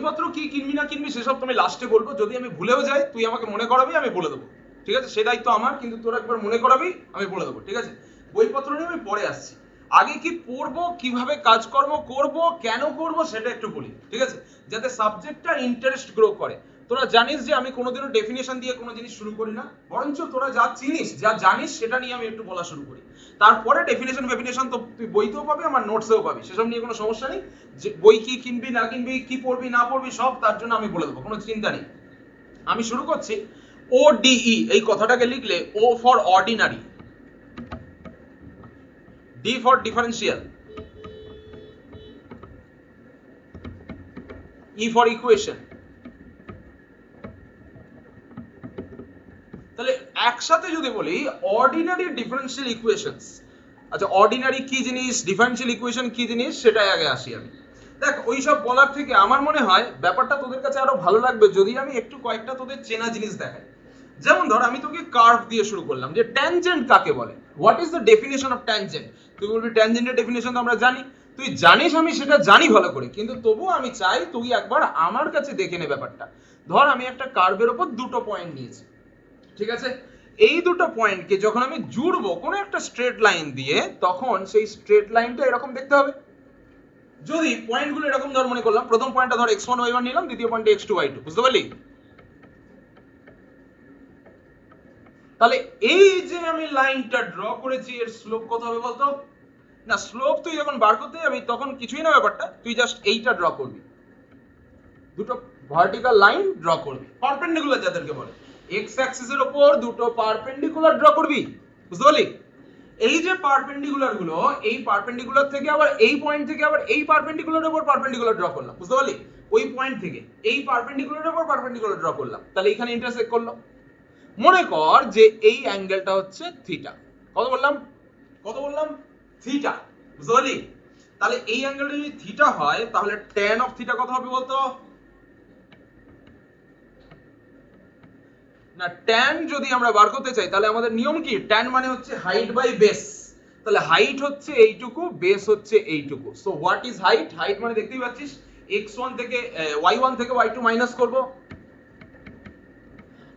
বইপত্র কি কিনবি না কিনবি সেসব তুমি লাস্টে বলবো, যদি আমি ভুলেও যাই তুই আমাকে মনে করাবি, আমি বলে দেবো, ঠিক আছে? সে দায়িত্ব আমার, কিন্তু তোরা একবার মনে করাবি, আমি বলে দেবো, ঠিক আছে? বইপত্র নিয়ে আমি পরে আসছি, আগে কি পড়বো, কিভাবে কাজকর্ম করব, কেন করব সেটা একটু বলি, ঠিক আছে? যাতে সাবজেক্টটা ইন্টারেস্ট গ্রো করে। তোরা জানিস যে আমি কোনোদিনও ডেফিনেশন দিয়ে কোনো জিনিস শুরু করি না, বরঞ্চ তোরা যা চিনিস যা জানিস সেটা নিয়ে আমি একটু বলা শুরু করি, তারপরে ডেফিনেশন তো তুই বইতেও পাবি, আমার নোটসেও পাবি, সেসব নিয়ে কোনো সমস্যা নেই। যে বই কি কিনবি না কিনবি, কি পড়বি না পড়বি, সব তার জন্য আমি বলে দেবো, কোনো চিন্তা নেই। আমি শুরু করছি। ODE এই কথাটাকে লিখলে O for ordinary, D for differential, E for equation. তাহলে একসাথে যদি বলি অর্ডিনারি ডিফারেন্সিয়াল ইকুয়েশনস, আচ্ছা অর্ডিনারি কি জিনিস, ডিফারেন্সিয়াল ইকুয়েশন কি জিনিস, সেটাই আগে আসি আমি। দেখ ওইসব বলার থেকে আমার মনে হয় ব্যাপারটা তোদের কাছে আরো ভালো লাগবে যদি আমি একটু কয়েকটা তোদের চেনা জিনিস দেখাই। যেমন ধর আমি তোকে কার্ভ দিয়ে শুরু করলাম, যে ট্যানজেন্ট কাকে বলে, what is the definition of tangent. তুই বলবি ট্যানজেন্টের ডেফিনেশন তো আমরা জানি, তুই জানিস আমি সেটা জানি ভালো করে, কিন্তু তবুও আমি চাই তুই একবার আমার কাছে দেখে নে ব্যাপারটা। ধর আমি একটা কার্ভের উপর দুটো পয়েন্ট নিয়েছি, ঠিক আছে? এই দুটো পয়েন্টকে যখন আমি জুড়বো কোনো একটা স্ট্রেট লাইন দিয়ে, তখন সেই স্ট্রেট লাইনটা এরকম দেখতে হবে। যদি পয়েন্টগুলো এরকম ধর মনে করলাম, প্রথম পয়েন্টটা ধর x1 y1 নিলাম, দ্বিতীয় পয়েন্টে x2 y2, বুঝতে পারলি? তাহলে এই যে আমি লাইনটা ড্র করেছি এর স্লোপ কত হবে বলতো? না স্লোপ তুই যখন বার করতে যাবি তখন কিছুই না ব্যাপারটা, তুই জাস্ট এইটা ড্র করবি, দুটো ভার্টিক্যাল লাইন ড্র করবি, পারপেন্ডিকুলার যাদেরকে বলে, এক্স অ্যাক্সিসের উপর দুটো পারপেন্ডিকুলার ড্র করবি, বুঝতে পারলি? এই যে পারপেন্ডিকুলার গুলো, এই পারপেন্ডিকুলার থেকে আবার এই পয়েন্ট থেকে আবার এই পারপেন্ডিকুলারের উপর পারপেন্ডিকুলার ড্র করলাম, বুঝতে পারলি? ওই পয়েন্ট থেকে এই পারপেন্ডিকুলারের উপর পারপেন্ডিকুলার ড্র করলাম, তাহলে এখানে ইন্টারসেক্ট করলো। মনে কর যে এই অ্যাঙ্গেলটা হচ্ছে থিটা, কত বললাম, কত বললাম, থিটা, বুঝতে পারলি? তাহলে এই অ্যাঙ্গেলটা যদি থিটা হয় তাহলে tan অফ থিটা কত হবে বলতো? না tan যদি আমরা বার করতে চাই তাহলে আমাদের নিয়ম কি, tan মানে হচ্ছে হাইট বাই বেস, তাহলে হাইট হচ্ছে এইটুকু, বেস হচ্ছে এইটুকু। So what is height, height মানে দেখতেই পাচ্ছিস x1 থেকে y1 থেকে y2 মাইনাস করব,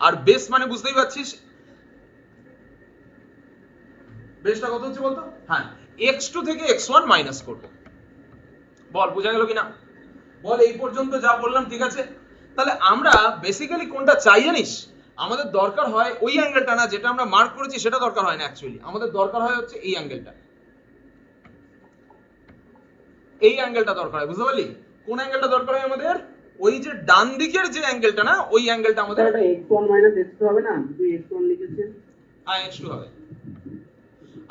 আর বেস মানে বুঝতেই পাচ্ছিস বেসটা কত হচ্ছে বলতো, হ্যাঁ x2 থেকে x1 মাইনাস করব। বল বোঝা গেল কিনা, বল এই পর্যন্ত যা বললাম ঠিক আছে? তাহলে আমরা বেসিক্যালি কোনটা চাই জানিস, আমাদের দরকার হয় ওই অ্যাঙ্গেলটা না যেটা আমরা মার্ক করেছি, সেটা দরকার হয় না অ্যাকচুয়ালি, আমাদের দরকার হয় হচ্ছে এই অ্যাঙ্গেলটা, এই অ্যাঙ্গেলটা দরকার হয়, বুঝতে পারলি? কোন অ্যাঙ্গেলটা দরকার হয় আমাদের, ওই যে ডান দিকের যে অ্যাঙ্গেলটা না, ওই অ্যাঙ্গেলটা আমাদের, এটা x1 x2 হবে না, তুই x1 লিখেছিস, হ্যাঁ x2 হবে।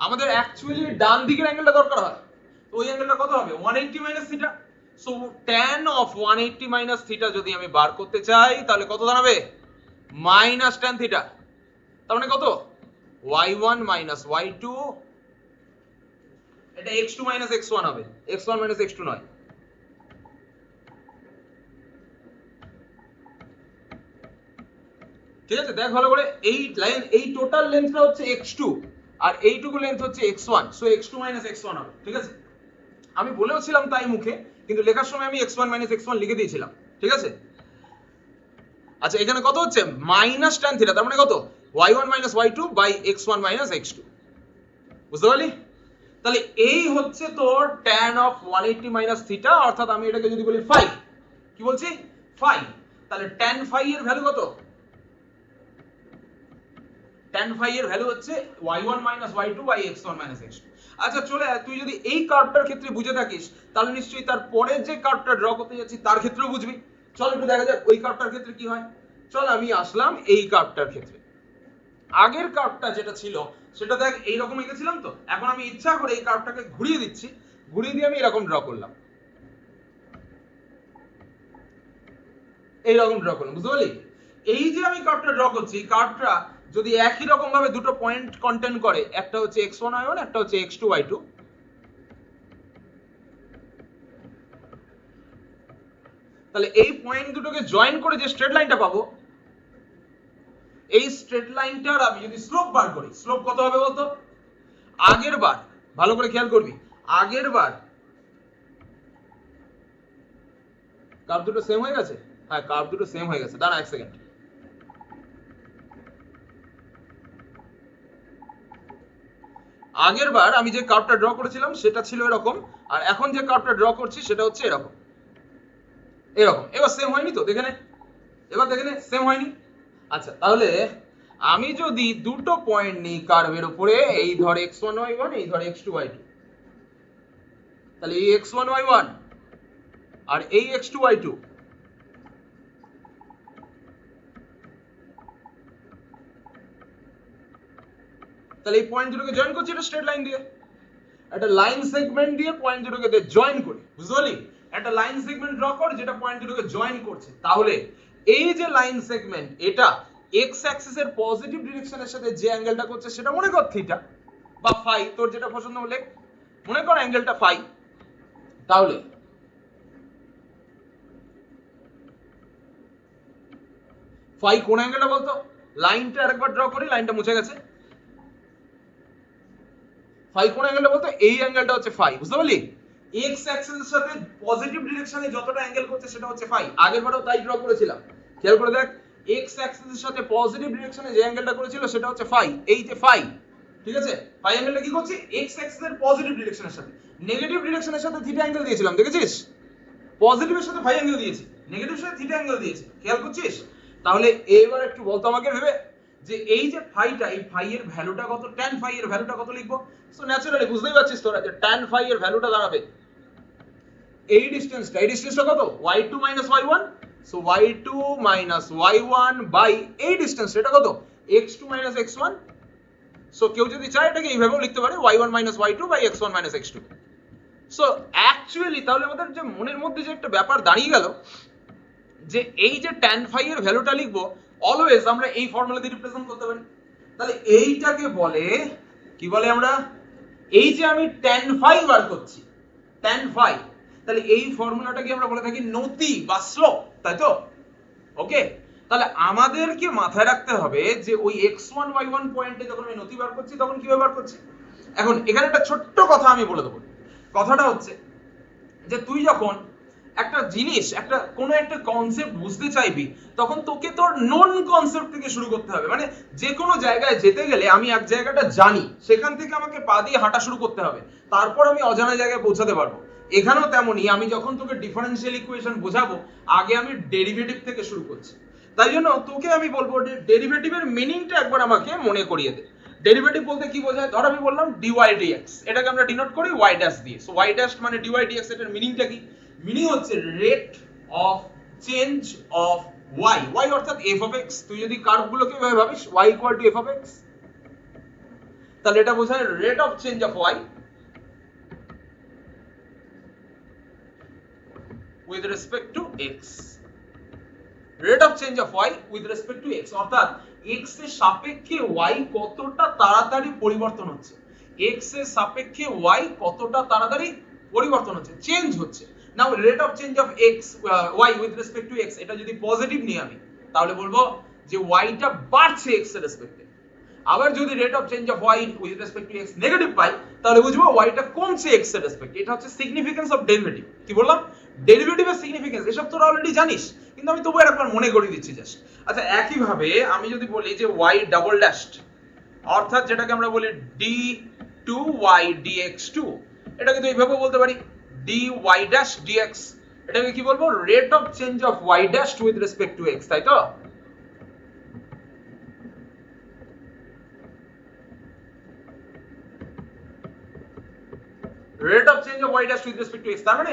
আমাদের অ্যাকচুয়ালি ডান দিকের অ্যাঙ্গেলটা দরকার হয়, তো ওই অ্যাঙ্গেলটা কত হবে, 180 minus theta. So tan of 180 minus theta যদি আমি বার করতে চাই তাহলে কত দাঁড়াবে, মাইনাস tan থিটা, তার মানে কত, y1 মাইনাস y2, এটা x2 মাইনাস x1 হবে, x1 মাইনাস x2 নয়। ঠিক আছে, দেখ ভালো করে, এই লাইন এই টোটাল লেন্থটা হচ্ছে x2 আর এইটুকু লেন্থ হচ্ছে x1, so x2 minus x1 হবে, ঠিক আছে? আমি বলেওছিলাম তাই মুখে, কিন্তু লেখার সময় আমি x1 মাইনাস x1 লিখে দিয়েছিলাম, ঠিক আছে? আচ্ছা এখানে কত হচ্ছে, মাইনাস tan থিটা, তার মানে কত, y1 minus y2 by x1 minus x2, বুঝতে পারলি? তাহলে এই হচ্ছে তোর tan অফ 180 মাইনাস থিটা, অর্থাৎ আমি এটাকে যদি বলি ফাই, কি বলছি, ফাই, তাহলে tan ফাই এর ভ্যালু কত, tan phi এর ভ্যালু হচ্ছে y1 y2 x1 x2। আচ্ছা চলে আয়, তুই যদি এই কার্ভটার ক্ষেত্রে বুঝে থাকিস তাহলে নিশ্চয়ই তার পরে যে কার্ভটা ড্র করতে যাচ্ছি তার ক্ষেত্রেও বুঝবি। চল একটু দেখা যাক ওই কার্ভটার ক্ষেত্রে কি হয়। চল আমি আসলাম এই কার্ভটার ক্ষেত্রে, আগের কার্ভটা যেটা ছিল সেটা দেখ এইরকম এঁকেছিলাম, তো এখন আমি ইচ্ছা করে এই কার্ভটাকে ঘুরিয়ে দিচ্ছি, ঘুরিয়ে দিয়ে আমি এরকম ড্র করলাম, এইরকম ড্র করলাম, বুঝতে পারলি? এই যে আমি কার্ভটা ড্র করছি, কার্ভটা যদি একই রকম ভাবে দুটো পয়েন্ট কন্টেন করে, একটা হচ্ছে x1 y1 একটা হচ্ছে x2 y2, তাহলে এই পয়েন্ট দুটোকে জয়েন করে যে স্ট্রেট লাইনটা পাবো, এই স্ট্রেট লাইনটার আমি যদি স্লোপ বার করি, স্লোপ কত হবে বলতো? আগের বার ভালো করে খেয়াল করবি, আগের বার কার্ভ দুটো সেম হয়ে গেছে? হ্যাঁ, কার্ভ দুটো সেম হয়ে গেছে। দাঁড়া এক সেকেন্ড। আগের বার আমি যে কার্ভটা ড্র করেছিলাম সেটা ছিল এরকম, আর এখন যে কার্ভটা ড্র করছি সেটা হচ্ছে এরকম এরকম। এবার সেম হয়নি তো? দেখে নে, এবার দেখে নে সেম হয়নি। আচ্ছা, তাহলে আমি যদি দুটো পয়েন্ট নিই কার্ভের উপরে, এই ধর x1 y1, এই ধর x2 y2, তাহলে এই x1 y1 আর এই x2 y2, তাহলে এই পয়েন্ট দুটোকে জয়েন করছি একটা স্ট্রেট লাইন দিয়ে, একটা লাইন সেগমেন্ট দিয়ে পয়েন্ট দুটোকে জয়েন করি। বুঝতে পারলি? একটা লাইন সেগমেন্ট ড্র কর যেটা পয়েন্ট দুটোকে জয়েন করছে। তাহলে এই যে লাইন সেগমেন্ট, এটা এক্স অ্যাক্সিসের পজিটিভ ডিরেকশনের সাথে যে অ্যাঙ্গেলটা করছে সেটা মনে কর থিটা বা ফাই, তোর যেটা পছন্দ হলে মনে কর অ্যাঙ্গেলটা ফাই। তাহলে ফাই কোন অ্যাঙ্গেলটা বলতো? লাইনটা আরেকবার ড্র করি, লাইনটা মুছে গেছে। ফাই কোন অ্যাঙ্গেলটা বলতো? এই অ্যাঙ্গেলটা হচ্ছে ফাই। বুঝতে পারলি? এক্স অ্যাক্সিসের সাথে পজিটিভ ডিরেকশনে যতটা অ্যাঙ্গেল করছে সেটা হচ্ছে ফাই। আগের বারেও তাই ড্র করেছিলাম, খেয়াল করে দেখ। এক্স অ্যাক্সিসের সাথে পজিটিভ ডিরেকশনে যে অ্যাঙ্গেলটা করেছিল সেটা হচ্ছে ফাই, এই যে ফাই। ঠিক আছে? ফাই অ্যাঙ্গেলটা কি করছে? এক্স অ্যাক্সিসের পজিটিভ ডিরেকশনের সাথে। নেগেটিভ ডিরেকশনের সাথে থিটা অ্যাঙ্গেল দিয়েছিলাম, দেখেছিস? পজিটিভের সাথে ফাই অ্যাঙ্গেল দিয়েছি, নেগেটিভের সাথে থিটা অ্যাঙ্গেল দিয়েছি, খেয়াল করছিস? তাহলে এবার একটু বলতো আমাকে ভেবে যে এই যে ফাইটা, এই ফাই এর ভ্যালুটা কত, tan ফাই এর ভ্যালুটা কত লিখবো? সো ন্যাচারালি বুঝতেই পারছিস তোরা যে tan ফাই এর ভ্যালুটা দাঁড়াবে এই ডিসটেন্সটা কত? y2 y1, so y2 y1 by এই ডিসটেন্স, এটা কত? x2 x1। সো কেউ যদি চায় এটাকে এইভাবেও লিখতে পারে y1 y2 by x1 x2। So actually তাহলে আমাদের যে মনের মধ্যে যে একটা ব্যাপার দাঁড়িয়ে গেল যে এই যে tan phi এর ভ্যালুটা লিখবো, অলওয়েজ আমরা এই ফর্মুলা দিয়ে রিপ্রেজেন্ট করতে পারি। তাহলে এইটাকে বলে কি বলে? আমরা এই যে আমি tan phi বার করছি, tan phi, তাহলে এই ফর্মুলাটাকে আমরা বলে থাকি নতি বা স্লোপ, তাই তো? ওকে, তাহলে আমাদেরকে মাথায় রাখতে হবে যে ওই x1 y1 পয়েন্টে যখন আমি নতি বার করছি তখন কিভাবে বার করছি। এখন এখানে একটা ছোট্ট কথা আমি বলে দেবো। কথাটা হচ্ছে যে তুই যখন একটা জিনিস, একটা কোনো একটা কনসেপ্ট বুঝতে চাইবি, তখন তোকে তোর নন কনসেপ্ট থেকে শুরু করতে হবে। মানে যে কোনো জায়গায় যেতে গেলে আমি এক জায়গাটা জানি, সেখান থেকে আমাকে পা দিয়ে হাঁটা শুরু করতে হবে, তারপর আমি অজানা জায়গায় পৌঁছাতে পারবো। এখানেও তেমনই, আমি যখন তোকে ডিফারেনশিয়াল ইকুয়েশন বোঝাবো, আগে আমি ডেরিভেটিভ থেকে শুরু করছি। তাই জন্য তোকে আমি বলবো যে ডেরিভেটিভের মিনিংটা একবার আমাকে মনে করিয়ে দে। ডেরিভেটিভ বলতে কি বোঝায়? ধর আমি বললাম dy dx, এটাকে আমরা ডিনোট করি y ড্যাশ দিয়ে। সো y ড্যাশ মানে dy dx, এটার মিনিংটা কি? মিনিং হচ্ছে rate of change of y, y অর্থাৎ f of x। তুই যদি কার্ভ গুলোকে এভাবে ভাবিস y equal two f of x, তাহলে এটা বোঝায় rate of change of y with respect to x, rate of change of y with respect to x, অর্থাৎ x এর সাপেক্ষে y কতটা তাড়াতাড়ি পরিবর্তন হচ্ছে, x এর সাপেক্ষে y কতটা তাড়াতাড়ি পরিবর্তন হচ্ছে, চেঞ্জ হচ্ছে। Now rate of change of x y with respect to x, এটা যদি পজিটিভ নিই আমি, তাহলে বলবো যে y টা বাড়ছে x এর রেসপেক্টে। আবার যদি rate of change of y with respect to x negative পাই, তাহলে বুঝবো y টা কমছে x এর রেসপেক্টে। এটা হচ্ছে সিগনিফিকেন্স অফ ডেরিভেটিভ। কি বললাম? ডেরিভেটিভের সিগনিফিকেন্স। এসব তোরা অলরেডি জানিস, কিন্তু আমি তবুও একবার মনে করিয়ে দিচ্ছি জাস্ট। আচ্ছা, একই ভাবে আমি যদি বলি যে y ডাবল ড্যাশড, অর্থাৎ যেটাকে আমরা বলি d2y dx2, এটাকে তো এইভাবে বলতে পারি dy dash dx। এটাকে কি বলবো? Rate of change of y dash with respect to x, তাই তো? Rate of change of y dash with respect to x, তার মানে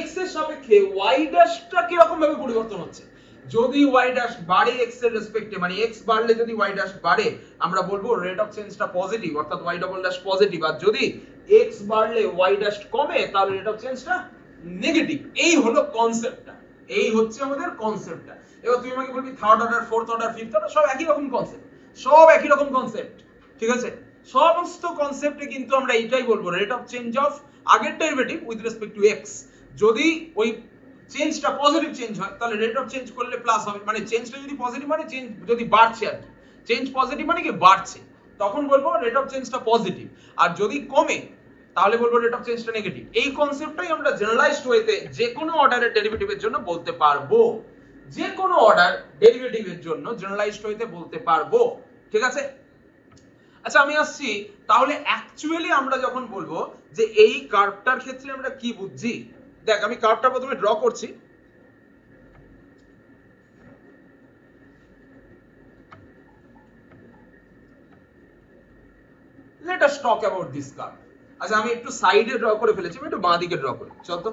x এর সাপেক্ষে y ড্যাশটা কি রকম ভাবে পরিবর্তন হচ্ছে। যদি y ড্যাশ বাড়ে x এর রেসপেক্টে, মানে x বাড়লে যদি y ড্যাশ বাড়ে, আমরা বলবো রেট অফ চেঞ্জটা পজিটিভ, অর্থাৎ y ডাবল ড্যাশ পজিটিভ। আর যদি x বাড়লে y ড্যাশ কমে, তাহলে রেট অফ চেঞ্জটা নেগেটিভ। এই হলো কনসেপ্টটা, এই হচ্ছে আমাদের কনসেপ্টটা। এবার তুই আমাকে বলবি third order, fourth order, fifth order, সব একই রকম কনসেপ্ট, সব একই রকম কনসেপ্ট। ঠিক আছে? সমস্ত কনসেপ্টে কিন্তু আমরা এইটাই বলবো, রেট অফ চেঞ্জ অফ আগের derivative with respect to x। যদি ওই চেঞ্জটা পজিটিভ চেঞ্জ হয়, তাহলে রেট অফ চেঞ্জ করলে প্লাস হবে। মানে চেঞ্জটা যদি পজিটিভ, মানে চেঞ্জ যদি বাড়ছে, আর চেঞ্জ পজিটিভ মানে কি বাড়ছে, তখন বলবো রেট অফ চেঞ্জটা পজিটিভ। আর যদি কমে, তাহলে বলবো রেট অফ চেঞ্জটা নেগেটিভ। এই কনসেপ্টটাই আমরা জেনারেলাইজড ওয়েতে যে কোনো অর্ডারের ডেরিভেটিভের জন্য বলতে পারবো, যে কোনো অর্ডার ডেরিভেটিভের জন্য জেনারেলাইজড ওয়েতে বলতে পারবো, ঠিক আছে? আচ্ছা আমি আসছি তাহলে অ্যাকচুয়ালি আমরা যখন বলবো যে এই কার্ভটার ক্ষেত্রে আমরা কি বুঝছি, দেখ আমি কার্ভটা প্রথমে ড্র করছি। Let us talk about this curve. আচ্ছা আমি একটু সাইডে ড্র করে ফেলেছি, আমি একটু বাঁ দিকে ড্র করি, চল তো।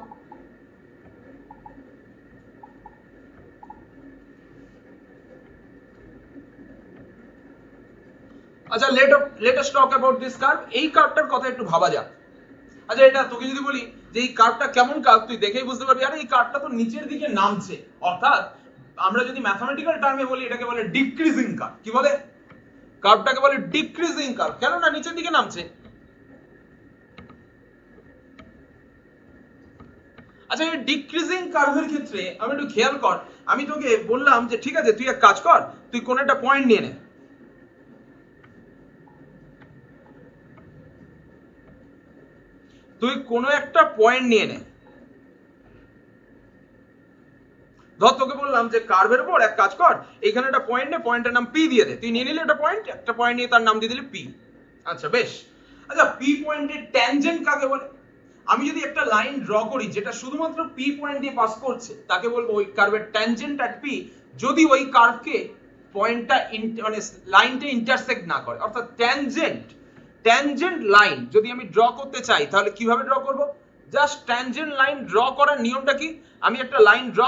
আচ্ছা let us talk about this curve. এই কার্ভটার কথা একটু ভাবা যাক। আচ্ছা এটা তোকে যদি বলি যে এই কার্ভটা কেমন কার্ভ, তুই দেখেই বুঝতে পারবি আরে এই কার্ভটা তো নিচের দিকে নামছে, অর্থাৎ আমরা যদি ম্যাথমেটিক্যাল টার্মে বলি এটাকে বলে ডিক্রিজিং কার্ভ। কি বলে? কার্ভটাকে বলে ডিক্রিজিং কার্ভ, কেন না নিচের দিকে নামছে। আচ্ছা এই ডিক্রিজিং কার্ভের ক্ষেত্রে আমি একটু খেয়াল কর, আমি তোকে বললাম যে ঠিক আছে তুই এক কাজ কর, তুই কোন একটা পয়েন্ট নিয়ে নে। তুই কোনো একটা পয়েন্ট নিয়ে নে, ধর তোকে বললাম যে কার্ভের উপর এক কাজ কর, এখানে একটা পয়েন্ট নে, পয়েন্টের নাম পি দিয়ে দে। তুই নিয়ে নিলি একটা পয়েন্ট নিয়ে তার নাম দিয়ে দিলি পি। আচ্ছা বেশ। আচ্ছা পি পয়েন্টের ট্যানজেন্ট কাকে বলে? আমি যদি একটা লাইন ড্র করি যেটা শুধুমাত্র পি পয়েন্ট দিয়ে পাস করছে, তাকে বলবো ওই কার্ভের ট্যানজেন্ট অ্যাট পি, যদি ওই কার্ভকে পয়েন্টটা মানে লাইনটা ইন্টারসেক্ট না করে, অর্থাৎ ট্যানজেন্ট লাইন যদি আমি ড্র করতে চাই তাহলে কিভাবে ড্র করব? জাস্ট ট্যানজেন্ট লাইন ড্র করার নিয়মটা কি, আমি একটা লাইন ড্র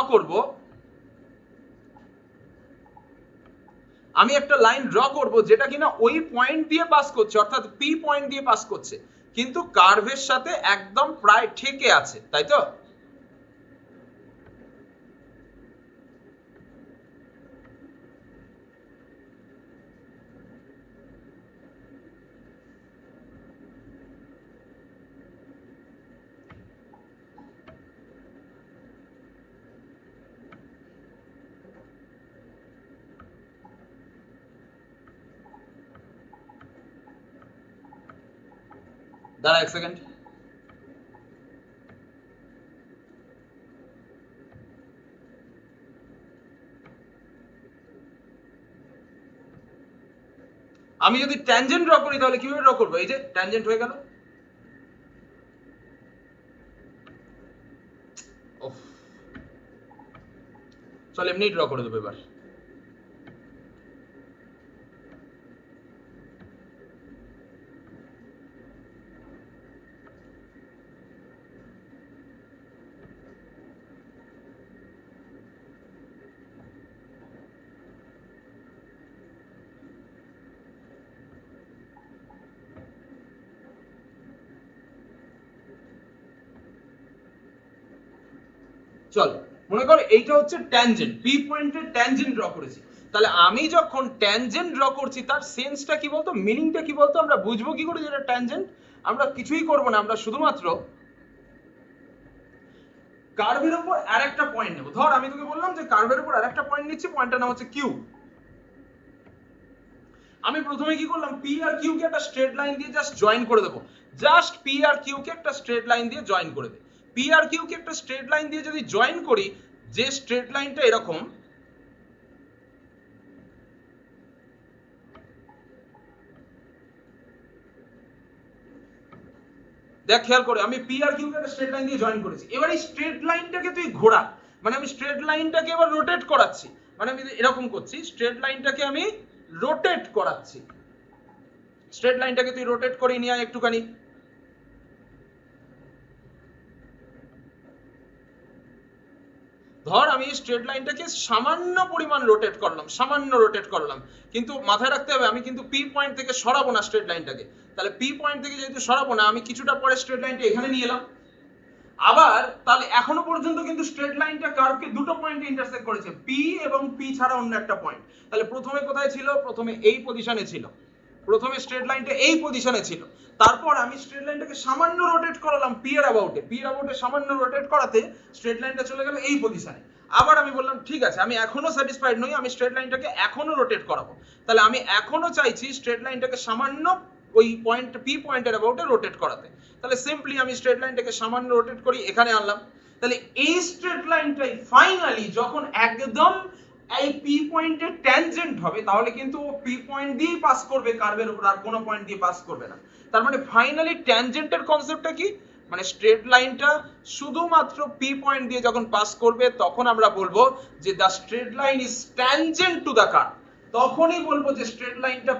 করব, যেটা কিনা ওই পয়েন্ট দিয়ে পাস করছে, অর্থাৎ পি পয়েন্ট দিয়ে পাস করছে, কিন্তু কার্ভের সাথে একদম প্রায় ঠেকে আছে, তাই তো? দাঁড়া এক সেকেন্ড। আমি যদি ট্যানজেন্ট ড্র করি তাহলে কিভাবে ড্র করবো? এই যে ট্যানজেন্ট হয়ে গেল। চল এমনি ড্র করে দেবো এবার। চল মনে কর এইটা হচ্ছে ট্যানজেন্ট, পি পয়েন্টের ট্যানজেন্ট ড্র করেছি। তাহলে আমি যখন ট্যানজেন্ট ড্র করছি তার সেন্সটা কি বলতো, মিনিংটা কি বলতো, আমরা বুঝবো কি করে যেটা ট্যানজেন্ট? আমরা কিছুই করব না, আমরা শুধুমাত্র কার্ভের উপর আরেকটা পয়েন্ট নেব। ধর আমি তোকে বললাম যে কার্ভের উপর আরেকটা পয়েন্ট নিচ্ছি, পয়েন্টটার নাম হচ্ছে কিউ। আমি প্রথমে কি করলাম, পি আর কিউ কে একটা স্ট্রেট লাইন দিয়ে জাস্ট জয়েন করে দেবো। জাস্ট পি আর কিউ কে একটা স্ট্রেট লাইন দিয়ে জয়েন করে দে। পি আর কিউ কে একটা স্ট্রেট লাইন দিয়ে যদি জয়েন করি, যে স্ট্রেট লাইনটা এরকম, দেখ খেয়াল করে আমি পি আর কিউ কে একটা স্ট্রেট লাইন দিয়ে জয়েন করেছি। এবার এই স্ট্রেট লাইনটাকে তুই ঘোরা, মানে আমি স্ট্রেট লাইনটাকে এবার রোটেট করাচ্ছি, মানে আমি এরকম করছি, স্ট্রেট লাইনটাকে আমি রোটেট করাচ্ছি। স্ট্রেট লাইনটাকে তুই রোটেট করে নিয়ে আয় একটুখানি। ধর আমি স্ট্রেট লাইনটাকে সামান্য পরিমাণ রোটেট করলাম, কিন্তু মাথায় রাখতে হবে আমি কিন্তু পি পয়েন্ট থেকে সরাবো না স্ট্রেট লাইনটাকে। তাহলে পি পয়েন্ট থেকে যেহেতু সরাবো না, আমি কিছুটা পরে স্ট্রেট লাইনটা এখানে নিয়ে এলাম। আবার তাহলে এখনো পর্যন্ত কিন্তু স্ট্রেট লাইনটা কার্ভকে দুটো পয়েন্টে ইন্টারসেক্ট করেছে, পি এবং পি ছাড়া অন্য একটা পয়েন্ট। তাহলে প্রথমে কোথায় ছিল? প্রথমে এই পজিশনে ছিল, প্রথমে স্ট্রেট লাইনটা এই পজিশনে ছিল। তারপর আমি স্ট্রেট লাইনটাকে সামান্য রোটেট করালাম পি এর অ্যাবাউটে, সামান্য রোটেট করাতে স্ট্রেট লাইনটা চলে গেল এই পজিশনে। আবার আমি বললাম ঠিক আছে আমি এখনো স্যাটিসফাইড নই, আমি স্ট্রেট লাইনটাকে এখনো রোটেট করাবো। তাহলে আমি এখনো চাইছি স্ট্রেট লাইনটাকে সামান্য ওই পয়েন্ট পি পয়েন্টের অ্যাবাউটে রোটেট করাতে। তাহলে সিম্পলি আমি স্ট্রেট লাইনটাকে সামান্য রোটেট করি, এখানে আনলাম। তাহলে এই স্ট্রেট লাইনটাই ফাইনালি যখন একদম এই পি পয়েন্টের ট্যানজেন্ট হবে, তাহলে কিন্তু ও পি পয়েন্ট দিয়েই পাস করবে কার্ভের উপর, আর কোনো পয়েন্ট দিয়ে পাস করবে না। তার মানে ফাইনালি ট্যানজেন্টের কনসেপ্টটা কি, মানে স্ট্রেট লাইনটা শুধুমাত্র পি পয়েন্ট দিয়ে যখন পাস করবে তখন আমরা বলবো যে the straight line is tangent to the curve. তখনই বলবো যে স্ট্রেট লাইনটা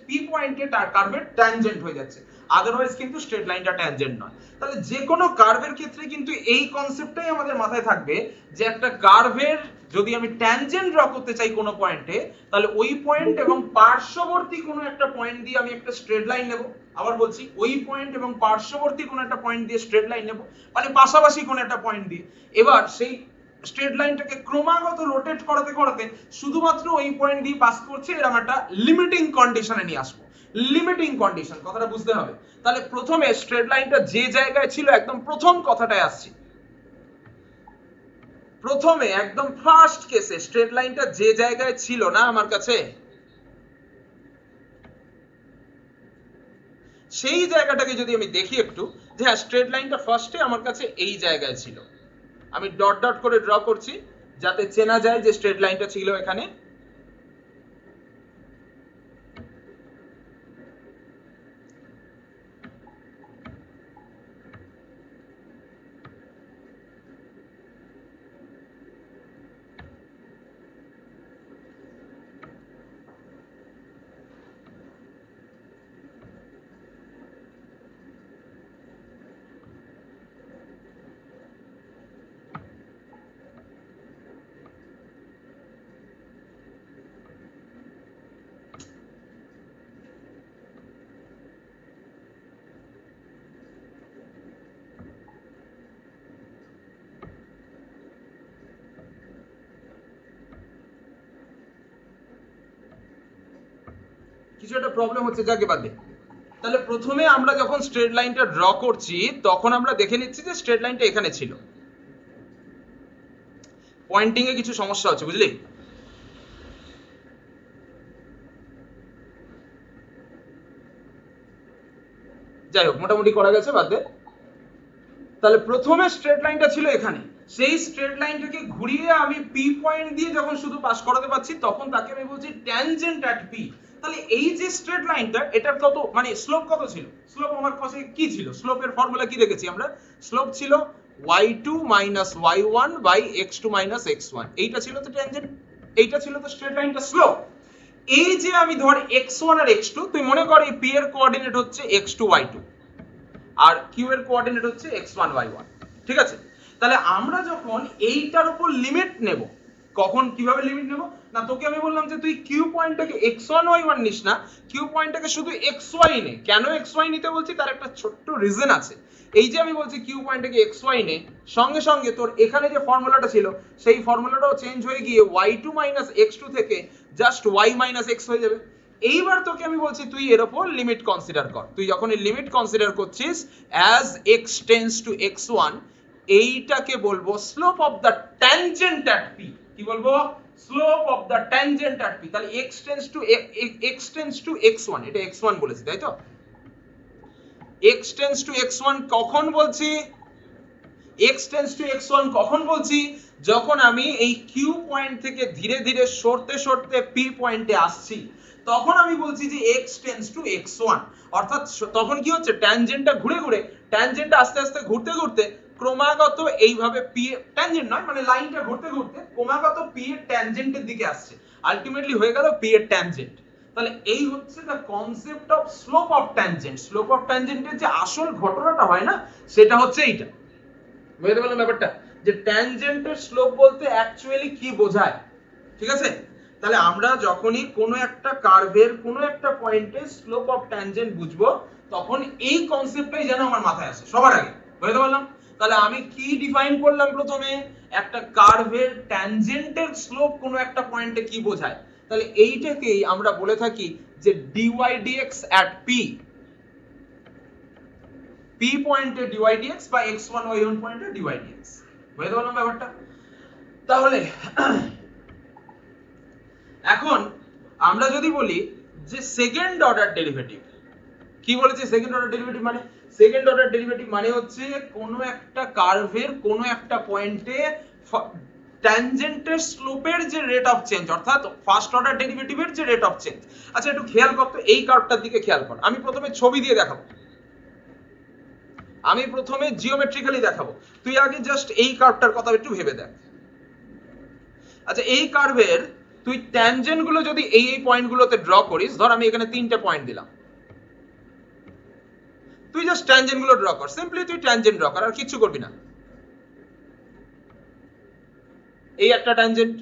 পি পয়েন্টে কার্ভের ট্যানজেন্ট হয়ে যাচ্ছে, আদারওয়াইজ কিন্তু স্ট্রেট লাইনটা ট্যানজেন্ট নয়। তাহলে যে কোনো কার্ভের ক্ষেত্রে কিন্তু এই কনসেপ্টটাই আমাদের মাথায় থাকবে যে একটা কার্ভের যদি আমি ট্যানজেন্ট ড্র করতে চাই কোনো পয়েন্টে, তাহলে ওই পয়েন্ট এবং পার্শ্ববর্তী কোনো একটা পয়েন্ট দিয়ে আমি একটা স্ট্রেট লাইন নেব। আবার বলছি, ওই পয়েন্ট এবং পার্শ্ববর্তী কোনো একটা পয়েন্ট দিয়ে স্ট্রেট লাইন নেব, মানে পাশাপাশি কোনো একটা পয়েন্ট দিয়ে। এবার সেই স্ট্রেট লাইনটাকে ক্রমাগত রোটেট করাতে করাতে শুধুমাত্র ওই পয়েন্ট দিয়ে পাস করছে, এরকম একটা লিমিটিং কন্ডিশনে নিয়ে আসবো। লিমিটিং কন্ডিশন কথাটা বুঝতে হবে। তাহলে প্রথমে স্ট্রেট লাইনটা যে জায়গায় ছিল, একদম প্রথম কথাটায় আসছি, প্রথমে একদম ফার্স্ট কেসে স্ট্রেট লাইনটা যে জায়গায় ছিল না আমার কাছে, সেই জায়গাটাকে যদি আমি দেখি একটু, যে হ্যাঁ স্ট্রেট লাইনটা ফার্স্টে আমার কাছে এই জায়গায় ছিল, আমি ডট ডট করে ড্র করছি যাতে চেনা যায় যে স্ট্রেট লাইনটা ছিল এখানে। কিছু একটা প্রবলেম হচ্ছে, যাকে বাদ দে। তাহলে প্রথমে আমরা যখন স্ট্রেট লাইনটা ড্র করছি তখন আমরা দেখে নিচ্ছি যে স্ট্রেট লাইনটা এখানে ছিল, পয়েন্টিং এ কিছু সমস্যা হচ্ছে, বুঝলি? যাই হোক, মোটামুটি করা গেছে, বাদ দে। তাহলে প্রথমে স্ট্রেট লাইনটা ছিল এখানে, সেই স্ট্রেট লাইনটাকে ঘুরিয়ে আমি পি পয়েন্ট দিয়ে যখন শুধু পাস করাতে পারছি তখন তাকে আমি বলছি ট্যানজেন্ট অ্যাট পি। তাহলে এই যে স্ট্রেট লাইনটা, এটার কত মানে স্লোপ কত ছিল? স্লোপ আমার কাছে কি ছিল? স্লোপের ফর্মুলা কি দেখেছি আমরা? স্লোপ ছিল y2 minus y1 by x2 minus x1। এইটা ছিল তো ট্যানজেন্ট, এইটা ছিল তো স্ট্রেট লাইনটা স্লোপ। এই যে আমি ধর x1 আর x2, তুই মনে কর এই p এর কোঅর্ডিনেট হচ্ছে x2 y2 আর q এর কোঅর্ডিনেট হচ্ছে x1 y1, ঠিক আছে? তাহলে আমরা যখন এইটার উপর লিমিট নেব, কখন কিভাবে লিমিট নেব না, তোকে আমি বললাম যে তুই q পয়েন্টটাকে x1 y1 নিস না, q পয়েন্টটাকে শুধু xy নে। কেন xy নিতে বলছি তার একটা ছোট্ট রিজন আছে। এই যে আমি বলছি q পয়েন্টটাকে xy নে, সঙ্গে সঙ্গে তোর এখানে যে ফর্মুলাটা ছিল সেই ফর্মুলাটাও চেঞ্জ হয়ে গিয়ে y2 x2 থেকে জাস্ট y x হয়ে যাবে। এইবার তোকে আমি বলছি তুই এর উপর লিমিট কনসিডার কর। তুই যখন এই লিমিট কনসিডার করছিস as x tends to x1, এইটাকে বলবো slope of the tangent at p। কি বলবো? Slope of the tangent at p। তাহলে x tends to x1, এটা x1 বলেছি তাই তো? x tends to x1 কখন বলছি? x tends to x1 কখন বলছি? যখন আমি এই q পয়েন্ট থেকে ধীরে ধীরে সরতে সরতে p পয়েন্টে আসছি, তখন আমি বলছি যে x tends to x1। অর্থাৎ তখন কি হচ্ছে, ট্যানজেন্টটা ঘুরে ঘুরে, ট্যানজেন্টটা আস্তে আস্তে ঘুরতে ঘুরতে ক্রমাগত এইভাবে p এর ট্যানজেন্ট নয়, মানে লাইনটা ঘুরতে ঘুরতে ক্রমাগত p এর ট্যানজেন্টের দিকে আসছে, আলটিমেটলি হয়ে গেল p এর ট্যানজেন্ট। তাহলে এই হচ্ছে the concept of slope of tangent. Slope of ট্যানজেন্টের যে আসল ঘটনাটা হয় না, সেটা হচ্ছে এইটা। বুঝতে পারলাম ব্যাপারটা, যে ট্যানজেন্টের স্লোপ বলতে অ্যাকচুয়ালি কি বোঝায়, ঠিক আছে? তাহলে আমরা যখনই কোনো একটা কার্ভের কোনো একটা পয়েন্টে স্লোপ অফ ট্যানজেন্ট বুঝবো, তখন এই কনসেপ্টটাই যেন আমার মাথায় আসে সবার আগে। বুঝতে পারলাম? তাহলে আমি কি ডিফাইন করলাম প্রথমে? একটা কার্ভের ট্যানজেন্টের স্লোপ কোনো একটা পয়েন্টে কি বোঝায়। তাহলে এইটাকেই আমরা বলে থাকি যে dy dx at p, p পয়েন্টে dy dx বা x1 y1 পয়েন্টে dy dx। বুঝতে পারলাম ব্যাপারটা? তাহলে এখন আমরা যদি বলি যে সেকেন্ড অর্ডার ডেরিভেটিভ, কি বলেছে সেকেন্ড অর্ডার ডেরিভেটিভ মানে? সেকেন্ড অর্ডার ডেরিভেটিভ মানে হচ্ছে কোনো একটা কার্ভের কোনো একটা পয়েন্টে ট্যানজেন্টের স্লোপের যে রেট অফ চেঞ্জ, অর্থাৎ ফার্স্ট অর্ডার ডেরিভেটিভের যে রেট অফ চেঞ্জ। আচ্ছা একটু খেয়াল কর তো, এই কার্ভটার দিকে খেয়াল কর। আমি প্রথমে ছবি দিয়ে দেখাবো, আমি প্রথমে জিওমেট্রিক্যালি দেখাবো, তুই আগে জাস্ট এই কার্ভটার কথা একটু ভেবে দেখ। আচ্ছা এই কার্ভের তুই ট্যানজেন্ট গুলো যদি এই পয়েন্টগুলোতে ড্র করিস, ধর আমি এখানে 3টে পয়েন্ট দিলাম, তুই জাস্ট ট্যানজেন্ট গুলো ড্র কর, সিম্পলি তুই ট্যানজেন্ট ড্র কর, আর কিচ্ছু করবি না। এই একটা ট্যানজেন্ট,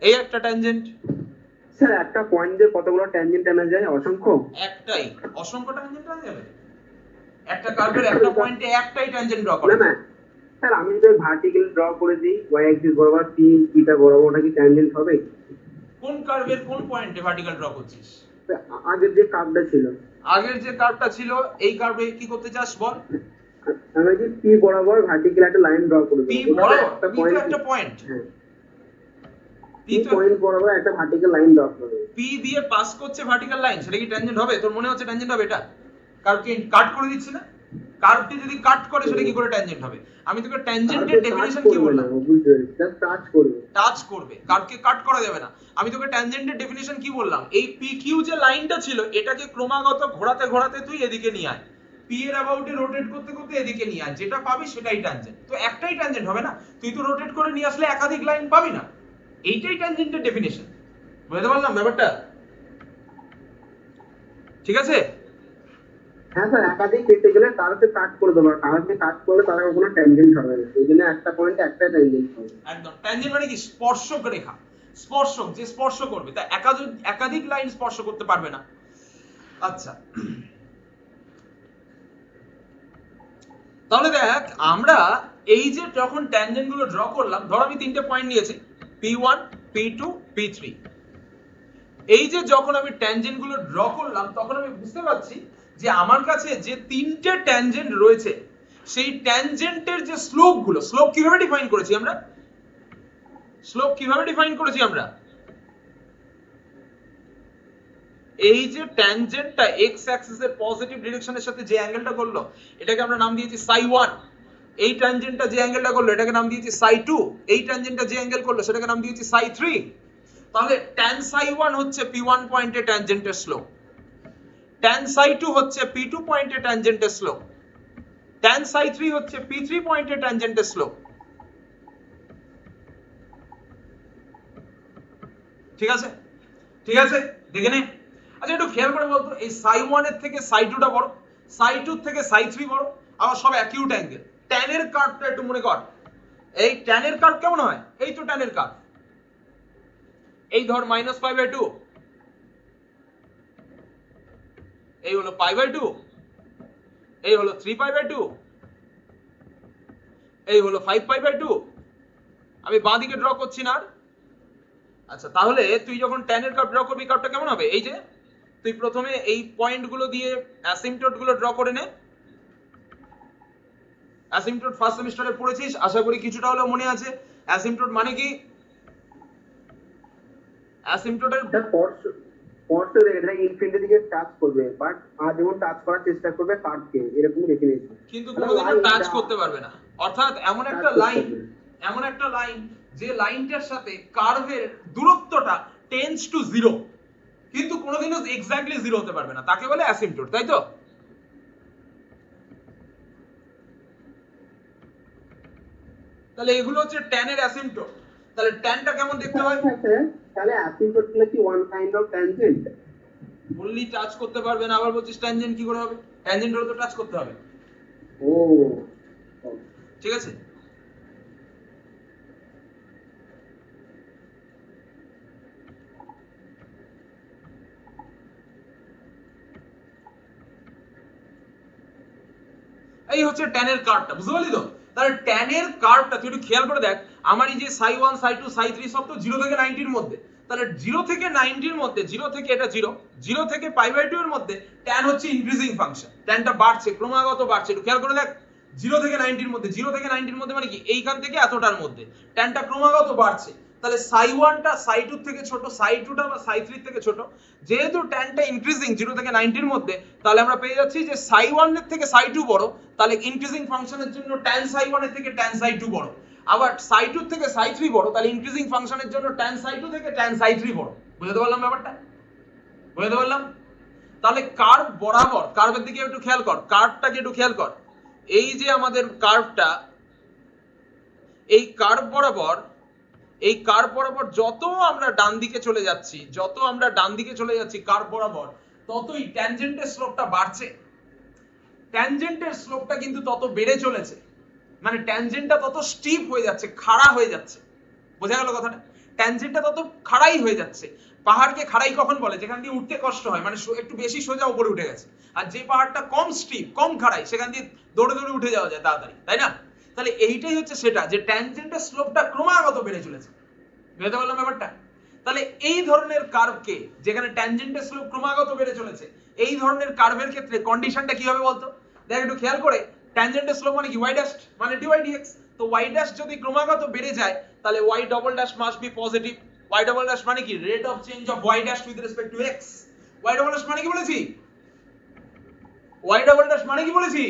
এই একটা ট্যানজেন্ট। স্যার একটা পয়েন্ট দিয়ে কতগুলো ট্যানজেন্ট আনা যায়? অসংখ্য? একটাই, অসংখ্য ট্যানজেন্ট আনা যাবে? একটা কার্ভের একটা পয়েন্টে একটাই ট্যানজেন্ট ড্র কর। না না স্যার, আমি যদি ভার্টিক্যাল ড্র করে দিই ওয়াই অ্যাক্সিস বরাবর পি পিটা বরাবর, ওটা কি ট্যানজেন্ট হবে? কোন কার্ভের কোন পয়েন্টে ভার্টিক্যাল ড্র করছিস? আগের যে কার্ভটা ছিল। আগের যে কার্ভটা ছিল, এই কার্ভে কি করতে চাস বল? আমি যদি পি বরাবর ভার্টিক্যাল একটা লাইন ড্র করে পি দিই, বরাবর, পি তো একটা পয়েন্ট, হ্যাঁ পি পি তো পয়েন্ট বরাবর একটা ভার্টিক্যাল লাইন ড্র করে দিই। পি দিয়ে পাস করছে ভার্টিক্যাল লাইন, সেটা কি ট্যানজেন্ট হবে? তোর মনে হচ্ছে ট্যানজেন্ট হবে? এটা কার্ভকে কাট করে দিচ্ছে না? কার্ভটি যদি কাট করে সেটা কি করে ট্যানজেন্ট হবে? আমি তোকে ট্যানজেন্টের ডেফিনিশন কি বললাম? বুঝতে পেরেছি, জাস্ট টাচ করবে। টাচ করবে, কার্ভকে কাট করা যাবে না। আমি তোকে ট্যানজেন্টের ডেফিনিশন কি বললাম? এই পি কিউ যে লাইনটা ছিল, এটাকে ক্রমাগত ঘোরাতে ঘোরাতে তুই এদিকে নিয়ে আয়, পি এর অ্যাবাউটে রোটেট করতে করতে এদিকে নিয়ে আয়, যেটা পাবি সেটাই ট্যানজেন্ট। তো একটাই ট্যানজেন্ট হবে না, তুই তো রোটেট করে নিয়ে আসলে একাধিক লাইন পাবি না। এইটাই ট্যানজেন্টের ডেফিনিশন। বুঝতে পারলাম ব্যাপারটা? ঠিক আছে? হ্যাঁ স্যার, একাধিক পেতে গেলে তারকে কাট করে দেবো, আর তারকে কাট করলে তার কোনো ট্যানজেন্ট হবে না, এই জন্য একটা পয়েন্টে একটা ট্যানজেন্ট হবে। একদম। ট্যানজেন্ট মানে কি? স্পর্শক রেখা, স্পর্শক যে স্পর্শ করবে, তা একাধিক লাইন স্পর্শ করতে পারবে না। আচ্ছা তাহলে দেখ, আমরা এই যে যখন ট্যানজেন্ট গুলো ড্র করলাম, ধর আমি 3টে পয়েন্ট নিয়েছি, P1 P2 P3। এই যে যখন আমি ট্যানজেন্ট গুলো ড্র করলাম, তখন আমি বুঝতে পারছি যে আমার কাছে যে 3টে ট্যানজেন্ট রয়েছে, সেই ট্যানজেন্টের যে স্লোপ গুলো, স্লোপ কিভাবে ডিফাইন করেছি আমরা? স্লোপ কিভাবে ডিফাইন করেছি আমরা? এই যে ট্যানজেন্টটা এক্স অ্যাক্সিসের পজিটিভ ডিরেকশনের সাথে যে অ্যাঙ্গেলটা করলো, এটাকে আমরা নাম দিয়েছি সাই1। এই ট্যানজেন্টটা যে অ্যাঙ্গেলটা করলো, এটাকে নাম দিয়েছি সাই2। এই ট্যানজেন্টটা যে অ্যাঙ্গেল করলো, সেটাকে নাম দিয়েছি সাই3। তাহলে tan সাই1 হচ্ছে P1 পয়েন্টে ট্যানজেন্টের স্লোপ, tan সাই2 হচ্ছে P2 পয়েন্টে ট্যানজেন্টের স্লোপ, tan সাই3 হচ্ছে P3 পয়েন্টে ট্যানজেন্টের স্লোপ। ঠিক আছে? ঠিক আছে, দেখে নে। আচ্ছা একটু খেয়াল করে বলতো, এই সাই1 এর থেকে সাই2টা বড়, সাই2 এর থেকে সাই3 বড়, আবার সব অ্যাকিউট অ্যাঙ্গেল। tan এর কার্ভটা একটু মনে কর, এই tan এর কার্ভ কেমন হয়? এই তো tan এর কার্ভ, এই ধর -π/2, এই হলো π/2, এই হলো 3π/2, এই হলো 5π/2। আমি বাঁ দিকে ড্র করছি না আর। আচ্ছা তাহলে তুই যখন tan এর কার্ভ ড্র করবি, কার্ভটা কেমন হবে? এই যে তুই প্রথমে এই পয়েন্ট গুলো দিয়ে অ্যাসিম্পটোট গুলো ড্র করে নে। অ্যাসিম্পটোট ফার্স্ট সেমিস্টারে পড়েছিস, আশা করি কিছুটা হলেও মনে আছে। অ্যাসিম্পটোট মানে কি? অ্যাসিম্পটোটের স্পর্শ এটা ইনফিনিটি দিকে টাচ করবে, বাট আর যেমন টাচ করার চেষ্টা করবে কার্ভকে, এরকম ডেফিনিশন। কিন্তু কোনোদিনও টাচ করতে পারবে না, অর্থাৎ এমন একটা লাইন, এমন একটা লাইন যে লাইনটার সাথে কার্ভের দূরত্বটা টেন্ডস টু 0, কিন্তু কোনোদিনও এক্স্যাক্টলি 0 হতে পারবে না, তাকে বলে অ্যাসিম্পটোট, তাই তো? তাহলে এগুলো হচ্ছে tan এর অ্যাসিম্পটোট। তাহলে ট্যানটা কেমন দেখতে হয়? তাহলে অ্যাসিম্পটোট কি ওয়ান কাইন্ড অফ ট্যানজেন্ট? বললি টাচ করতে পারবে না, আবার বলছিস ট্যানজেন্ট কি করে হবে? ট্যানজেন্ট হলে তো টাচ করতে হবে। ও ঠিক আছে? এই হচ্ছে tan এর কার্ভটা, বুঝতে পারলি তো? তাহলে tan এর কার্ভটা তুই একটু খেয়াল করে দেখ, আমার এই যে সাই1 সাই2 সাই3 সব তো 0 থেকে 90 এর মধ্যে। তাহলে 0 থেকে 90 এর মধ্যে, 0 থেকে এটা 0, 0 থেকে π/2 এর মধ্যে tan হচ্ছে ইনক্রিজিং ফাংশন, tanটা বাড়ছে, ক্রমাগত বাড়ছে। একটু খেয়াল করে দেখ, 0 থেকে 90 এর মধ্যে, 0 থেকে 90 এর মধ্যে মানে কি? এইখান থেকে এতটার মধ্যে tanটা ক্রমাগত বাড়ছে। তাহলে সাই ওয়ানটা সাই টু থেকে ছোট, সাই টুটা বা সাই থ্রি থেকে ছোট। যেহেতু ট্যানটা ইনক্রিজিং 0 থেকে 90 এর মধ্যে, তাহলে আমরা পেয়ে যাচ্ছি যে সাই ওয়ান এর থেকে সাই টু বড়, তাহলে ইনক্রিজিং ফাংশনের জন্য ট্যান সাই ওয়ান এর থেকে ট্যান সাই টু বড়। আবার সাই টু থেকে সাই থ্রি বড়, তাহলে ইনক্রিজিং ফাংশনের জন্য ট্যান সাই টু থেকে ট্যান সাই থ্রি বড়। বুঝতে পারলাম ব্যাপারটা? বুঝতে পারলাম? তাহলে কার্ভ বরাবর, কার্ভের দিকে একটু খেয়াল কর, কার্ভটাকে একটু খেয়াল কর। এই যে আমাদের কার্ভটা, এই কার্ভ বরাবর, এই কার্ভ বরাবর যত আমরা ডান দিকে চলে যাচ্ছি, যত আমরা ডান দিকে চলে যাচ্ছি কার্ভ বরাবর, ততই ট্যানজেন্টের স্লোপটা বাড়ছে। ট্যানজেন্টের স্লোপটা কিন্তু তত বেড়ে চলেছে, মানে ট্যানজেন্টটা তত স্টিপ হয়ে যাচ্ছে, খাড়া হয়ে যাচ্ছে। বোঝা গেল কথাটা? ট্যানজেন্টটা তত খাড়াই হয়ে যাচ্ছে। পাহাড়কে খাড়াই কখন বলে? যেখান দিয়ে উঠতে কষ্ট হয়, মানে একটু বেশি সোজা উপরে উঠে গেছে। আর যে পাহাড়টা কম স্টিপ, কম খাড়াই, সেখান দিয়ে দৌড়ে দৌড়ে উঠে যাওয়া যায় তাড়াতাড়ি, তাই না? তাহলে এইটাই হচ্ছে সেটা, যে ট্যানজেন্টের স্লোপটা ক্রমাগত বেড়ে চলেছে। বুঝতে পারলাম ব্যাপারটা? তাহলে এই ধরনের কার্ভকে, যেখানে ট্যানজেন্টের স্লোপ ক্রমাগত বেড়ে চলেছে, এই ধরনের কার্ভের ক্ষেত্রে কন্ডিশনটা কি হবে বলতো? দেখ একটু খেয়াল করে, ট্যানজেন্টের স্লোপ মানে কি? y ড্যাশ মানে dy dx। তো y ড্যাশ যদি ক্রমাগত বেড়ে যায়, তাহলে y double dash must B positive. y double dash মানে কি? Rate of change of y dash with respect to x। y double dash মানে কি বলেছি? y ডবল ড্যাশ মানে কি বলেছি?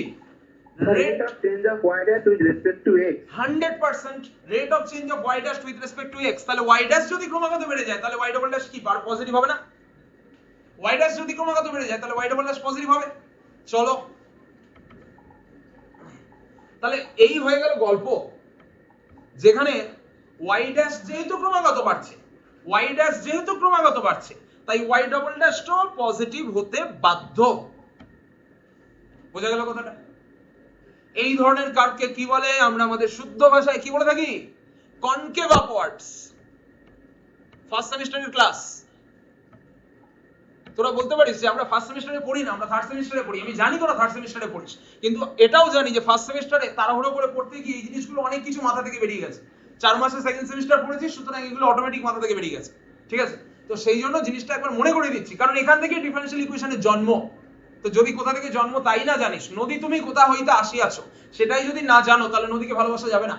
rate of change of y dash with respect to x। 100% rate of change of y dash with respect to x। তাহলে y dash যদি ক্রমাগত বেড়ে যায়, তাহলে y ডবল ড্যাশ কি পজিটিভ হবে না? y ড্যাশ যদি ক্রমাগত বেড়ে যায়, তাহলে y ডবল ড্যাশ পজিটিভ হবে। চলো, তাহলে এই হয়ে গেল গল্প, যেখানে y ড্যাশ যেহেতু ক্রমাগত বাড়ছে, y ড্যাশ যেহেতু ক্রমাগত বাড়ছে, তাই y ডবল ড্যাশটাও পজিটিভ হতে বাধ্য। বোঝা গেল কথাটা? এই ধরনের কার্ভকে কি বলে? আমরা আমাদের শুদ্ধ ভাষায় কি বলে থাকি? Concave upwards. ফার্স্ট সেমিস্টারের ক্লাস তোরা বলতে পারিস যে আমরা ফার্স্ট সেমিস্টারে পড়ি না, আমরা থার্ড সেমিস্টারে পড়ি। আমি জানি তোরা থার্ড সেমিস্টারে পড়িস, কিন্তু এটাও জানি যে ফার্স্ট সেমিস্টারে তাড়াহুড়ো করে পড়তে গিয়ে এই জিনিসগুলো অনেক কিছু মাথা থেকে বেরিয়ে গেছে। 4 মাসে সেকেন্ড সেমিস্টার পড়েছিস, সুতরাং এগুলো অটোমেটিক মাথা থেকে বেরিয়ে গেছে। ঠিক আছে? তো সেই জন্য জিনিসটা একবার মনে করে দিচ্ছি, কারণ এখান থেকে ডিফারেন্সিয়াল ইকুয়েশনের জন্ম। তো যদি কোথা থেকে জন্ম তাই না জানিস, নদী তুমি কোথা হইতে আসিয়াছো সেটাই যদি না জানো, তাহলে নদীকে ভালোবাসা যাবে না।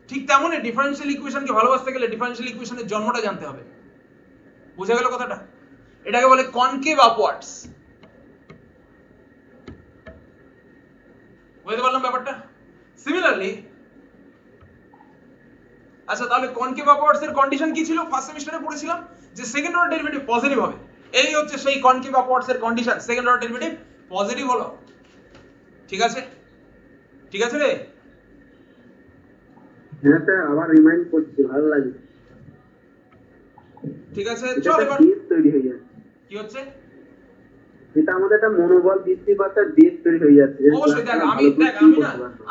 ঠিক তেমনই ডিফারেন্সিয়াল ইকুয়েশনকে ভালোবাসতে গেলে ডিফারেন্সিয়াল ইকুয়েশনের জন্মটা জানতে হবে। বুঝা গেল কথাটা? এটাকে বলে কনকেভ আপওয়ার্ডস। বুঝতে পারলাম ব্যাপারটা? সিমিলারলি, আচ্ছা তাহলে কনকেভ আপওয়ার্ডস এর কন্ডিশন কি ছিল? ফার্স্ট সেমিস্টারে পড়েছিলাম যে সেকেন্ড অর্ডার ডেরিভেটিভ পজিটিভ হবে। এই হচ্ছে সেই কনকেভ আপওয়ার্ডস এর condition, second order derivative positive হলো। ঠিক আছে? ঠিক আছে রে? হ্যাঁ স্যার, আবার রিমাইন্ড করছি, ভালো লাগে। ঠিক আছে, চল এবার বেস তৈরি হয়ে যাচ্ছে। কি হচ্ছে? এটা আমাদের একটা মনোবল বৃদ্ধি পাচ্ছে, বেস তৈরি হয়ে যাচ্ছে। অবশ্যই দেখ,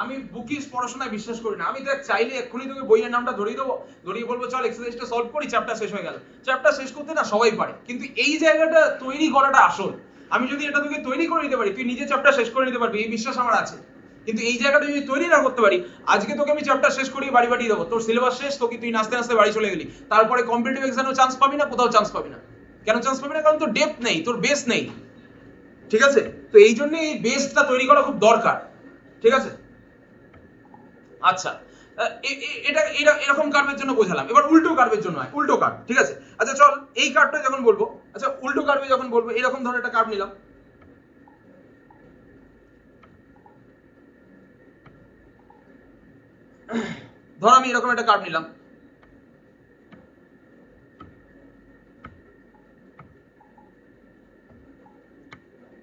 আমি বুকিশ পড়াশোনায় বিশ্বাস করি না। আমি দেখ চাইলে এক্ষুনি তোকে বইয়ের নামটা ধরিয়ে দেবো, ধরিয়ে বলবো চল এক্সারসাইজটা সলভ করি, চ্যাপ্টার শেষ হয়ে গেল। চ্যাপ্টার শেষ করতে না সবাই পারে, কিন্তু এই জায়গাটা তৈরি করাটা আসল। আমি যদি এটা তোকে তৈরি করে নিতে পারি, তুই নিজে চ্যাপ্টার শেষ করে নিতে পারবি, এই বিশ্বাস আমার আছে। কিন্তু এই জায়গাটা যদি তৈরি না করতে পারি, আজকে তোকে আমি চ্যাপ্টার শেষ করিয়ে বাড়ি পাঠিয়ে দেবো, তোর সিলেবাস শেষ, তোকে তুই নাচতে নাচতে বাড়ি চলে গেলি, তারপরে কম্পিটিটিভ এক্সামেও চান্স পাবি না, কোথাও চান্স পাবি না। কেন চান্স পাবি না? কারণ তোর ডেপথ নেই, তোর বেস নেই। ঠিক আছে? তো এই জন্য এই বেসটা তৈরি করা খুব দরকার। ঠিক আছে? আচ্ছা, এটা এটা এরকম কার্ভের জন্য বোঝালাম। এবার উল্টো কার্ভের জন্য হয়, উল্টো কার্ভ। ঠিক আছে? আচ্ছা চল এই কার্ভটা যখন বলবো, আচ্ছা উল্টো কার্ভে যখন বলবো, এরকম ধরনের একটা কার্ভ নিলাম। ধর আমি এরকম একটা কার্ভ নিলাম।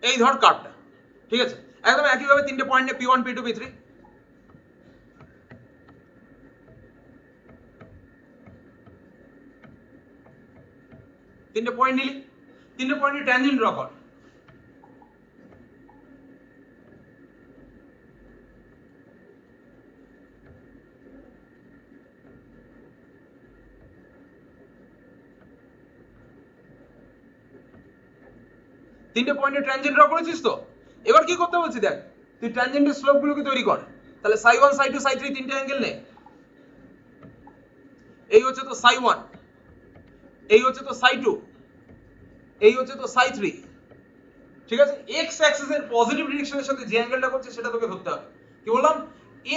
এই ধর কার্ভটা। ঠিক আছে? একদম একইভাবে তিনটে পয়েন্ট নিয়ে P1 P2 P3। তিনটে পয়েন্ট নিলি, তিনটে পয়েন্টে ট্যানজেন্ট ড্র কর। তিনটে পয়েন্টে ট্যানজেন্ট ড্র করেছিস তো? এবার কি করতে বলছি দেখ, তুই ট্যানজেন্টের স্লোপগুলোকে তৈরি কর। তাহলে সাই 1 সাই 2 সাই 3 তিনটে অ্যাঙ্গেল নে। এই হচ্ছে তো সাই 1, এই হচ্ছে তো সাই 2, এই হচ্ছে তো সাই 3। ঠিক আছে? এক্স অ্যাক্সিস এর পজিটিভ ডিরেকশনের সাথে যে অ্যাঙ্গেলটা করছে সেটা তোকে ধরতে হবে। কি বললাম?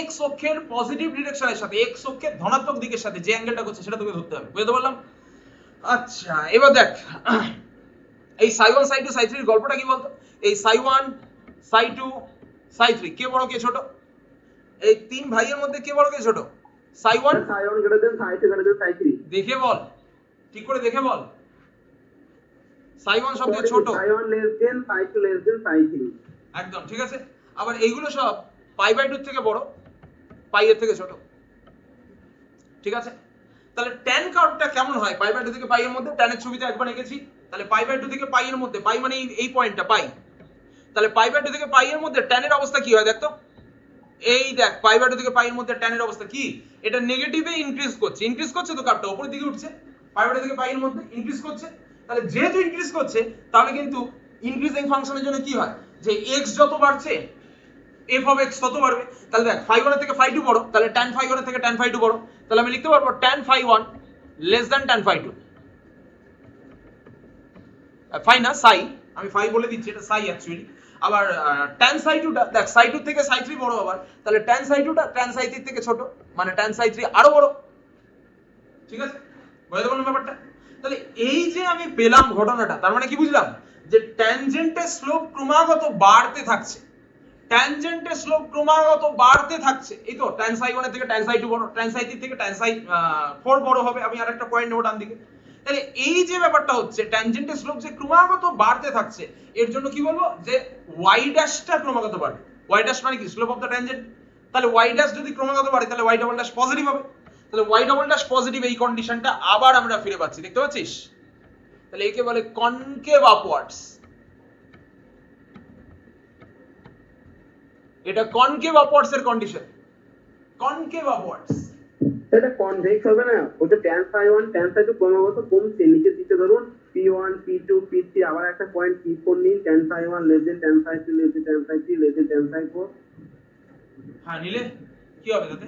এক্স অক্ষের পজিটিভ ডিরেকশনের সাথে, এক্স অক্ষের ধনাত্মক দিকের সাথে যে অ্যাঙ্গেলটা করছে সেটা তোকে ধরতে হবে, বুঝতে পারলাম? আচ্ছা এবার দেখ এই সাই 1 সাই 2 সাই 3 এর গল্পটা কি বলতো? এই সাই 1 সাই 2 সাই 3 কে বড় কে ছোট? এই তিন ভাইয়ের মধ্যে কে বড় কে ছোট? সাই 1 সাই 1 গ্রেটার দেন সাই 2 গ্রেটার দেন সাই 3। দেখে বল, ঠিক করে দেখে বল। সাই 1 সবচেয়ে ছোট, সাই 1 লেস দেন সাই 2 লেস দেন সাই 3। একদম ঠিক আছে। আবার এইগুলো সব পাই বাই 2 থেকে বড়, পাই এর থেকে ছোট, ঠিক আছে? তাহলে ট্যান কার্ভটা কেমন হয় পাই বাই 2 থেকে পাই এর মধ্যে? ট্যানের ছবিতে একবার এঁকেছি। তাহলে পাই বাই 2 থেকে পাই এর মধ্যে, পাই মানে এই পয়েন্টটা পাই, তাহলে পাই বাই 2 থেকে পাই এর মধ্যে ট্যানের অবস্থা কি হয় দেখ তো। এই দেখ পাই বাই 2 থেকে পাই এর মধ্যে ট্যানের অবস্থা কি? এটা নেগেটিভে ইনক্রিজ করছে তো কার্ভটা উপরের দিকে উঠছে, পাই বাই 2 থেকে পাই এর মধ্যে ইনক্রিজ করছে। তাহলে যেহেতু ইনক্রিজ করছে তাহলে কিন্তু ইনক্রিজিং ফাংশনের জন্য কি হয়, যে x যত বাড়ছে f অফ x তত বাড়বে। তাহলে দেখ ফাই 1 এর থেকে ফাই 2 বড়, তাহলে tan ফাই 1 এর থেকে tan ফাই 2 বড়, তাহলে আমি লিখতে পারবো tan phi 1 less than tan phi 2। Phi না সাই, আমি ফাই বলে দিচ্ছি, এটা সাই অ্যাকচুয়ালি। আবার tan সাই 2 দেখ সাই 2 থেকে সাই 3 বড় আবার, তাহলে tan সাই 2 টা tan সাই 3 থেকে ছোট, মানে tan সাই 3 আরো বড়, ঠিক আছে? বুঝতে পারলাম ব্যাপারটা? তাহলে এই যে আমি পেলাম ঘটনাটা, তার মানে কি বুঝলাম, যে ট্যানজেন্টের স্লোপ ক্রমাগত বাড়তে থাকছে, ট্যানজেন্টের স্লোপ ক্রমাগত বাড়তে থাকছে। এই তো tan সাই 1 এর থেকে tan সাই 2 বড়, tan সাই 3 থেকে tan সাই 4 বড় হবে। আমি আরেকটা পয়েন্ট নেব ডান দিকে। তাহলে এই যে ব্যাপারটা হচ্ছে ট্যানজেন্টের স্লোপ যে ক্রমাগত বাড়তে থাকছে, এর জন্য কি বলবো, যে y ড্যাশটা ক্রমাগত বাড়বে। y ড্যাশ মানে কি? Slope of the tangent. তাহলে y ড্যাশ যদি ক্রমাগত বাড়ে তাহলে y ডাবল ড্যাশ পজিটিভ হবে। তাহলে y ডাবল ড্যাশ পজিটিভ, এই কন্ডিশনটা আবার আমরা ফিরে পাচ্ছি, দেখতে পাচ্ছিস? তাহলে একে বলে কনকেভ আপওয়ার্ডস। এটা কনকেভ আপওয়ার্ডস এর কন্ডিশন, কনকেভ আপওয়ার্ডস। এটা কনভেক্স হবে না? ওটা tan সাই 1 tan সাই 2 ক্রমাগত কমছে, নিচের দিকে ধরুন p1 p2 p3, আবার একটা পয়েন্ট p4 নিন, tan সাই 1 লেস দেন tan সাই 2 লেস দেন tan সাই 3 লেস দেন tan সাই 4। হ্যাঁ নিলে কি হবে তাতে?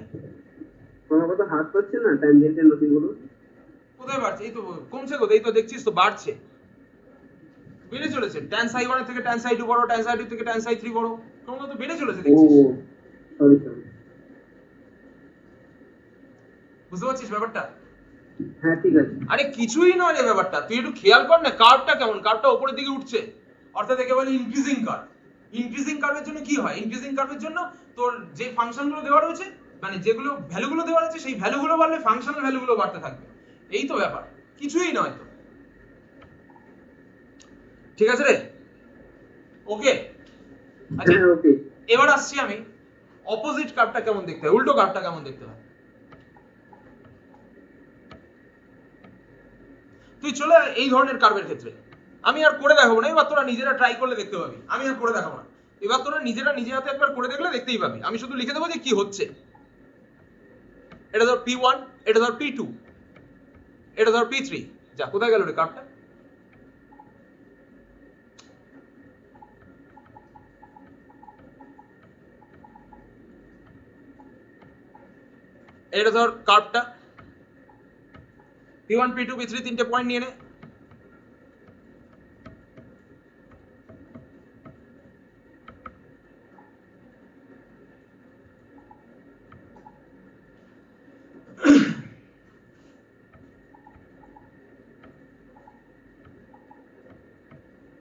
ক্রমাগত হ্রাস পাচ্ছে না ট্যানজেন্টের নতিগুলো? কোথায় বাড়ছে? এই তো কমছে কোথায়? এই তো দেখছিস তো বাড়ছে, বেড়ে চলেছে। tan সাই 1 এর থেকে tan সাই 2 বড়, tan সাই 2 থেকে tan সাই 3 বড়, ক্রমাগত বেড়ে চলেছে, ও দেখছিস? Sorry sorry. বুঝতে পারছিস ব্যাপারটা? হ্যাঁ ঠিক আছে। আরে কিছুই নয় রে ব্যাপারটা, তুই একটু খেয়াল কর না কার্ভটা কেমন, কার্ভটা উপরের দিকে উঠছে, অর্থাৎ একে বলে ইনক্রিজিং কার্ভ। ইনক্রিজিং কার্ভের জন্য কি হয়? ইনক্রিজিং কার্ভের জন্য তোর যে ফাংশনগুলো দেওয়া রয়েছে, মানে যেগুলো ভ্যালুগুলো দেওয়া রয়েছে, সেই ভ্যালুগুলো বাড়লে ফাংশনাল ভ্যালুগুলো বাড়তে থাকবে। এই তো ব্যাপার, কিছুই নয় তো, ঠিক আছে রে? ওকে, আচ্ছা হ্যাঁ ওকে। এবার আসছি আমি অপোজিট কার্ভটা কেমন দেখতে হয়, উল্টো কার্ভটা কেমন দেখতে হয়। তুই চলে আয় এই ধরনের কার্ভের ক্ষেত্রে, আমি আর করে দেখাবো না, এবার তোরা নিজেরা ট্রাই করলে দেখতে পাবি, আমি আর করে দেখাবো না। এবার তোরা নিজেরা নিজে হাতে একবার করে দেখলে দেখতেই পাবি, আমি শুধু লিখে দেবো যে কি হচ্ছে। এটা ধর p1, এটা ধর p2, এটা ধর p3। যা, কোথায় গেল রে কার্ভটা? এটা ধর কার্ভটা p1 p2 p3, তিনটে পয়েন্ট নিয়ে নে।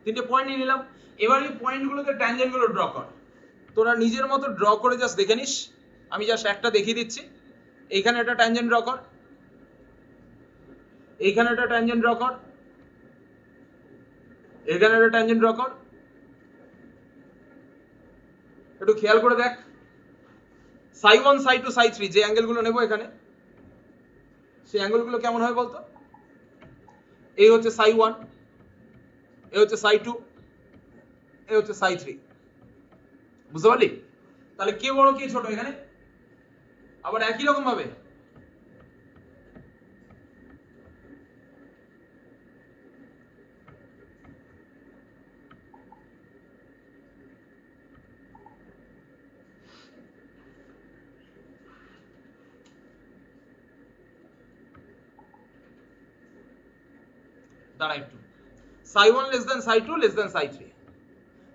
তিনটে পয়েন্ট নিয়ে নিলাম। এবার এই পয়েন্টগুলোতে ট্যানজেন্ট গুলো ড্র কর, তোরা নিজের মতো ড্র করে জাস্ট দেখে নিস। আমি জাস্ট একটা দেখিয়ে দিচ্ছি। এইখানে একটা ট্যানজেন্ট ড্র কর, এইখানে একটা ট্যানজেন্ট ড্র কর, এখানে একটা ট্যানজেন্ট ড্র কর। একটু খেয়াল করে দেখ, সাই 1 সাই 2 সাই 3 যে অ্যাঙ্গেলগুলো নেব এখানে, সেই অ্যাঙ্গেলগুলো কেমন হয় বলতো? এই হচ্ছে সাই 1, এই হচ্ছে সাই 2, এই হচ্ছে সাই 3। বুঝতে পারলি? তাহলে কে বড় কে ছোট এখানে? আবার একই রকম ভাবে দাঁড়া একটু, সাই 1 লেস দেন সাই 2 লেস দেন সাই 3।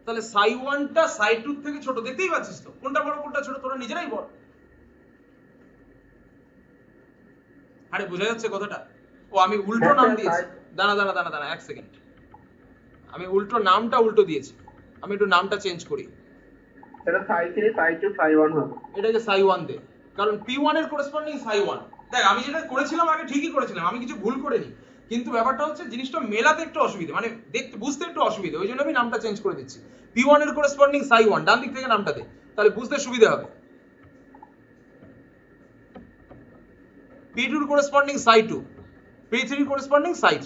তাহলে সাই 1টা সাই 2 থেকে ছোট, দেখতেই পাচ্ছিস তো কোনটা বড় কোনটা ছোট, তোরা নিজেরাই বল। আরে বোঝা যাচ্ছে কথাটা? ও আমি উল্টো হ্যাঁ নাম স্যার, দিয়েছি। দাঁড়া এক সেকেন্ড, আমি উল্টো নামটা উল্টো দিয়েছি, আমি একটু নামটা চেঞ্জ করি। সেটা সাই3 সাই2 সাই1 হবে। এটাকে সাই1 দে, কারণ পি1 এর করেসপন্ডিং সাই1। দেখ আমি যেটা করেছিলাম আগে ঠিকই করেছিলাম, আমি কিছু ভুল করিনি, কিন্তু ব্যাপারটা হচ্ছে জিনিসটা মেলাতে একটু অসুবিধা, মানে দেখতে বুঝতে একটু অসুবিধা, ওই জন্য আমি নামটা চেঞ্জ করে দিচ্ছি। পি1 এর করেসপন্ডিং সাই1, ডান দিক থেকে নামটা দে, তাহলে বুঝতে সুবিধা হবে। পি2 এর করেসপন্ডিং সাই2, পি3 এর করেসপন্ডিং সাই3,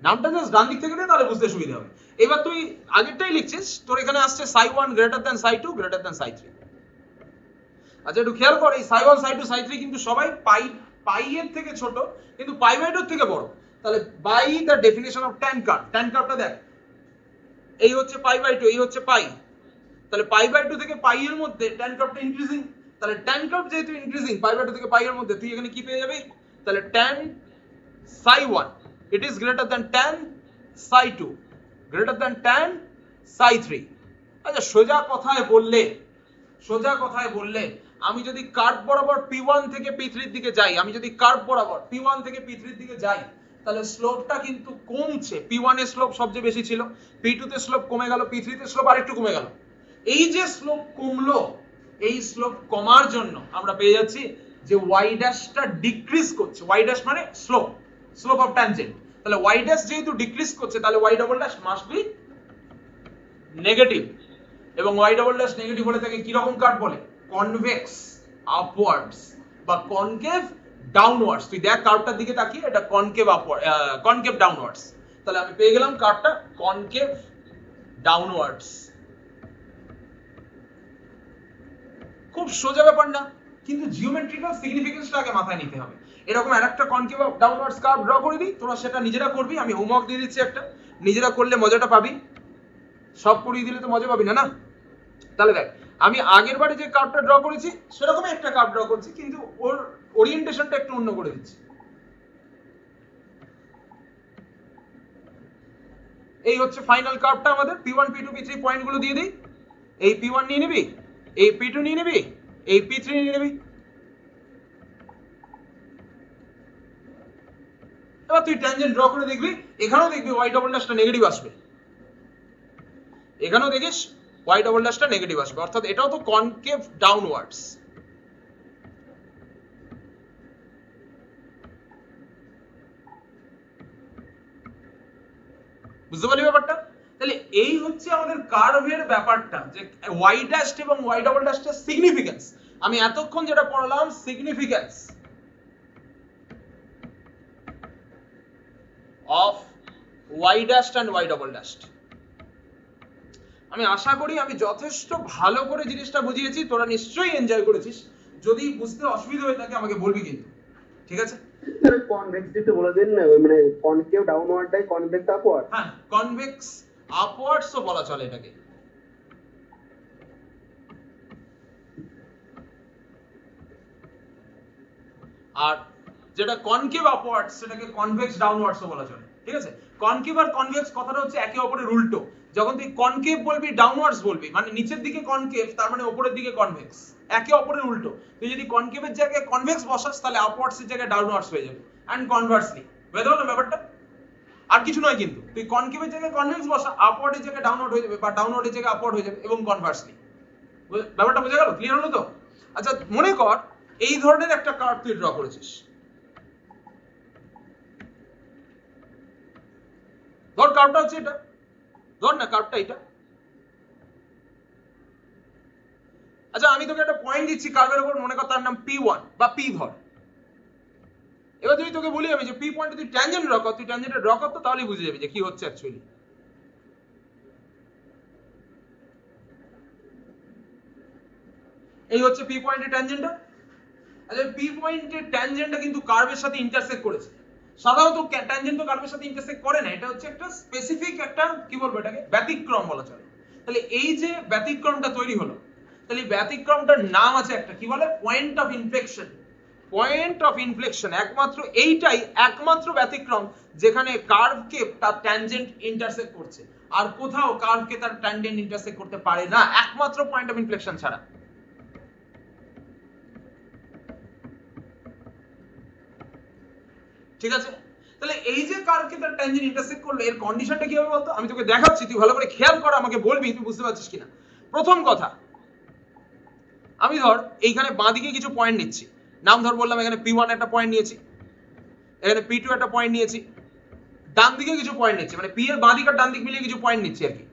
নামটা জাস্ট ডান দিক থেকে দে, তাহলে বুঝতে সুবিধা হবে। এবার তুই আগেরটাই লিখছিস, তোর এখানে আসছে সাই1 গ্রেটার দ্যান সাই2 গ্রেটার দ্যান সাই3। আচ্ছা একটু খেয়াল কর, এই সাই1 সাই2 সাই3 কিন্তু সবাই পাই এর থেকে ছোট, কিন্তু পাই বাই 2 এর থেকে বড়। তাহলে by the definition of tan curve, tan কার্ভটা দেখ, এই হচ্ছে পাই বাই 2, এই হচ্ছে পাই, তাহলে পাই বাই 2 থেকে পাই এর মধ্যে ট্যান কার্ভটা ইনক্রিজিং, তাহলে ট্যান কার্ভ যেহেতু ইনক্রিজিং পাই বাই 2 থেকে পাই এর মধ্যে, তুই এখানে কি পেয়ে যাবি, তাহলে ট্যান সাই1 it is greater than tan সাই2 গ্রেটার দ্যান ট্যান সাই3। আচ্ছা সোজা কথায় বললে আমি যদি কার্ভ বরাবর পি1 থেকে পি3 এর দিকে যাই, আমি যদি কার্ভ বরাবর পি1 থেকে পি3 এর দিকে যাই, তাহলে স্লোপটা কিন্তু কমছে। পি1 এর স্লোপ সবচেয়ে বেশি ছিল, পি2 তে স্লোপ কমে গেল, পি3 তে স্লোপ আরেকটু কমে গেল। এই যে স্লোপ কমলো, এই স্লোপ কমার জন্য আমরা পেয়ে যাচ্ছি যে ওয়াই ড্যাশটা ডিক্রিজ করছে, ওয়াই ড্যাশ মানে স্লোপ অফ ট্যানজেন্ট। তাহলে ওয়াই ড্যাশ যেহেতু ডিক্রিজ করছে, তাহলে y double dash must be negative, এবং ওয়াই ডবল ড্যাশ নেগেটিভ হলে তাকে কি রকম কার্ভ বলে, কনভেক্স আপওয়ার্ডস বা কনকেভ ডাউনওয়ার্ডস। তুই দেখ কার্ভটার দিকে তাকিয়ে, এটা কনকেভ আপওয়ার্ড, কনকেভ ডাউনওয়ার্ডস। তাহলে আমি পেয়ে গেলাম কার্ভটা কনকেভ ডাউনওয়ার্ডস। খুব সোজা ব্যাপার না, কিন্তু জিওমেট্রিক্যাল সিগনিফিকেন্সটা আগে মাথায় নিতে হবে। এরকম আরেকটা কনকেভ ডাউনওয়ার্ডস কার্ভ ড্র করে দিই, তোরা সেটা নিজেরা করবি, আমি হোমওয়ার্ক দিয়ে দিচ্ছি একটা, নিজেরা করলে মজাটা পাবি, সব করিয়ে দিলে তো মজা পাবি না, না? তাহলে দেখ আমি আগের বারে যে কার্ভটা ড্র করেছি সেরকমই একটা কার্ভ ড্র করছি, কিন্তু ওর ওরিয়েন্টেশনটা একটু অন্য করে দিচ্ছি। এই হচ্ছে ফাইনাল কার্ভটা আমাদের, পি1 পি2 পি3 পয়েন্টগুলো দিয়ে দিই, এই পি1 নিয়ে নিবি, এই পি2 নিয়ে নিবি, এই পি3 নিয়ে নিবি। এবার তুই ট্যানজেন্ট ড্র করে দেখবি, এখানেও দেখবি ওয়াই ডবল ড্যাশটা নেগেটিভ আসবে, এখানেও দেখিস ওয়াই ডবল ড্যাশটা নেগেটিভ আসবে, অর্থাৎ এটাও তো কনকেভ ডাউনওয়ার্ডস। বুঝতে পারলি ব্যাপারটা? তাহলে এই হচ্ছে আমাদের কার্ভের ব্যাপারটা, যে ওয়াই ড্যাশ এবং ওয়াই ডবল ড্যাশটা সিগনিফিকেন্স। আমি এতক্ষণ যেটা পড়লাম significance of y dash and y double dash. আমি আশা করি আমি যথেষ্ট ভালো করে জিনিসটা বুঝিয়েছি, তোরা নিশ্চয়ই এনজয় করেছিস। যদি বুঝতে অসুবিধা হয়ে থাকে আমাকে বলবি কিন্তু, ঠিক আছে? স্যার কনভেক্স একটু বলে দিন না, মানে কনকেভ ডাউনওয়ার্ডটাই কনভেক্স আপওয়ার্ড। হ্যাঁ, কনভেক্স আপওয়ার্ডসও বলা চলে এটাকে। আর যেটা কনকেভ আপওয়ার্ডস সেটাকে কনভেক্স ডাউনওয়ার্ডসও বলা চলে, ঠিক আছে? কনকেভ আর কনভেক্স কথাটা হচ্ছে একে অপরের উল্টো। যখন তুই কনকেভ বলবি ডাউনওয়ার্ডস বলবি, মানে নিচের দিকে কনকেভ তার মানে উপরের দিকে কনভেক্স, একে অপরের উল্টো। তুই যদি কনকেভের জায়গায় কনভেক্স বসাস তাহলে আপওয়ার্ডস এর জায়গায় ডাউনওয়ার্ডস হয়ে যাবে, এন্ড কনভার্সলি। বুঝতে পারলে ব্যাপারটা? আর কিছু নয়, কিন্তু তুই কনকেভের জায়গায় কনভেক্স বসা, আপওয়ার্ডের জায়গায় ডাউনওয়ার্ড হয়ে যাবে, বা ডাউনওয়ার্ডের জায়গায় আপওয়ার্ড হয়ে যাবে, এবং কনভার্সলি। ব্যাপারটা বোঝা গেল? ক্লিয়ার হলো তো? আচ্ছা মনে কর এই ধরনের একটা কার্ভ তুই ড্র করেছিস, ধর কার্ভটা হচ্ছে এটা, ধর না কার্ভটা এটা। আচ্ছা আমি তোকে একটা পয়েন্ট দিচ্ছি কার্ভের উপর, মনে কর তার নাম পি1 বা পি ধর। এবার যদি তোকে বলি আমি যে পি পয়েন্টে তুই ট্যানজেন্ট ড্র কর, তুই ট্যানজেন্টে ড্র কর, তো তাহলেই বুঝে যাবি যে কি হচ্ছে অ্যাকচুয়ালি। এই হচ্ছে পি পয়েন্টের ট্যানজেন্টটা। আচ্ছা পি পয়েন্টের ট্যানজেন্টটা কিন্তু কার্ভের সাথে ইন্টারসেক্ট করেছে। সাধারণত ট্যানজেন্ট তো কার্ভের সাথে ইন্টারসেক্ট করে না, এটা হচ্ছে একটা স্পেসিফিক একটা কি বলবো এটাকে ব্যতিক্রম বলা চলে। তাহলে এই যে ব্যতিক্রমটা তৈরি হলো, তাহলে ব্যতিক্রমটার নাম আছে একটা, কি বলে, point of inflection. Point of inflection একমাত্র এইটাই একমাত্র ব্যতিক্রম যেখানে কার্ভকে তার ট্যানজেন্ট ইন্টারসেক্ট করছে, আর কোথাও কার্ভকে তার ট্যানজেন্ট ইন্টারসেক্ট করতে পারে না, একমাত্র পয়েন্ট অফ ইনফ্লেকশন ছাড়া। ঠিক আছে? তাহলে এই যে কার্ভকে তার ট্যানজেন্ট ইন্টারসেক্ট করলো, এর কন্ডিশনটা কি হবে বলতো? আমি তোকে দেখাচ্ছি, তুই ভালো করে খেয়াল কর, আমাকে বলবি তুই বুঝতে পারছিস কিনা। প্রথম কথা, আমি ধর এইখানে বাঁদিকে কিছু পয়েন্ট নিচ্ছি, নাম ধর বললাম এখানে P1 একটা পয়েন্ট নিয়েছি, এখানে P2 একটা পয়েন্ট নিয়েছি, ডান দিকে কিছু পয়েন্ট নিচ্ছি, মানে P এর বাঁ দিক আর ডান দিক মিলিয়ে কিছু পয়েন্ট নিচ্ছি আর কি।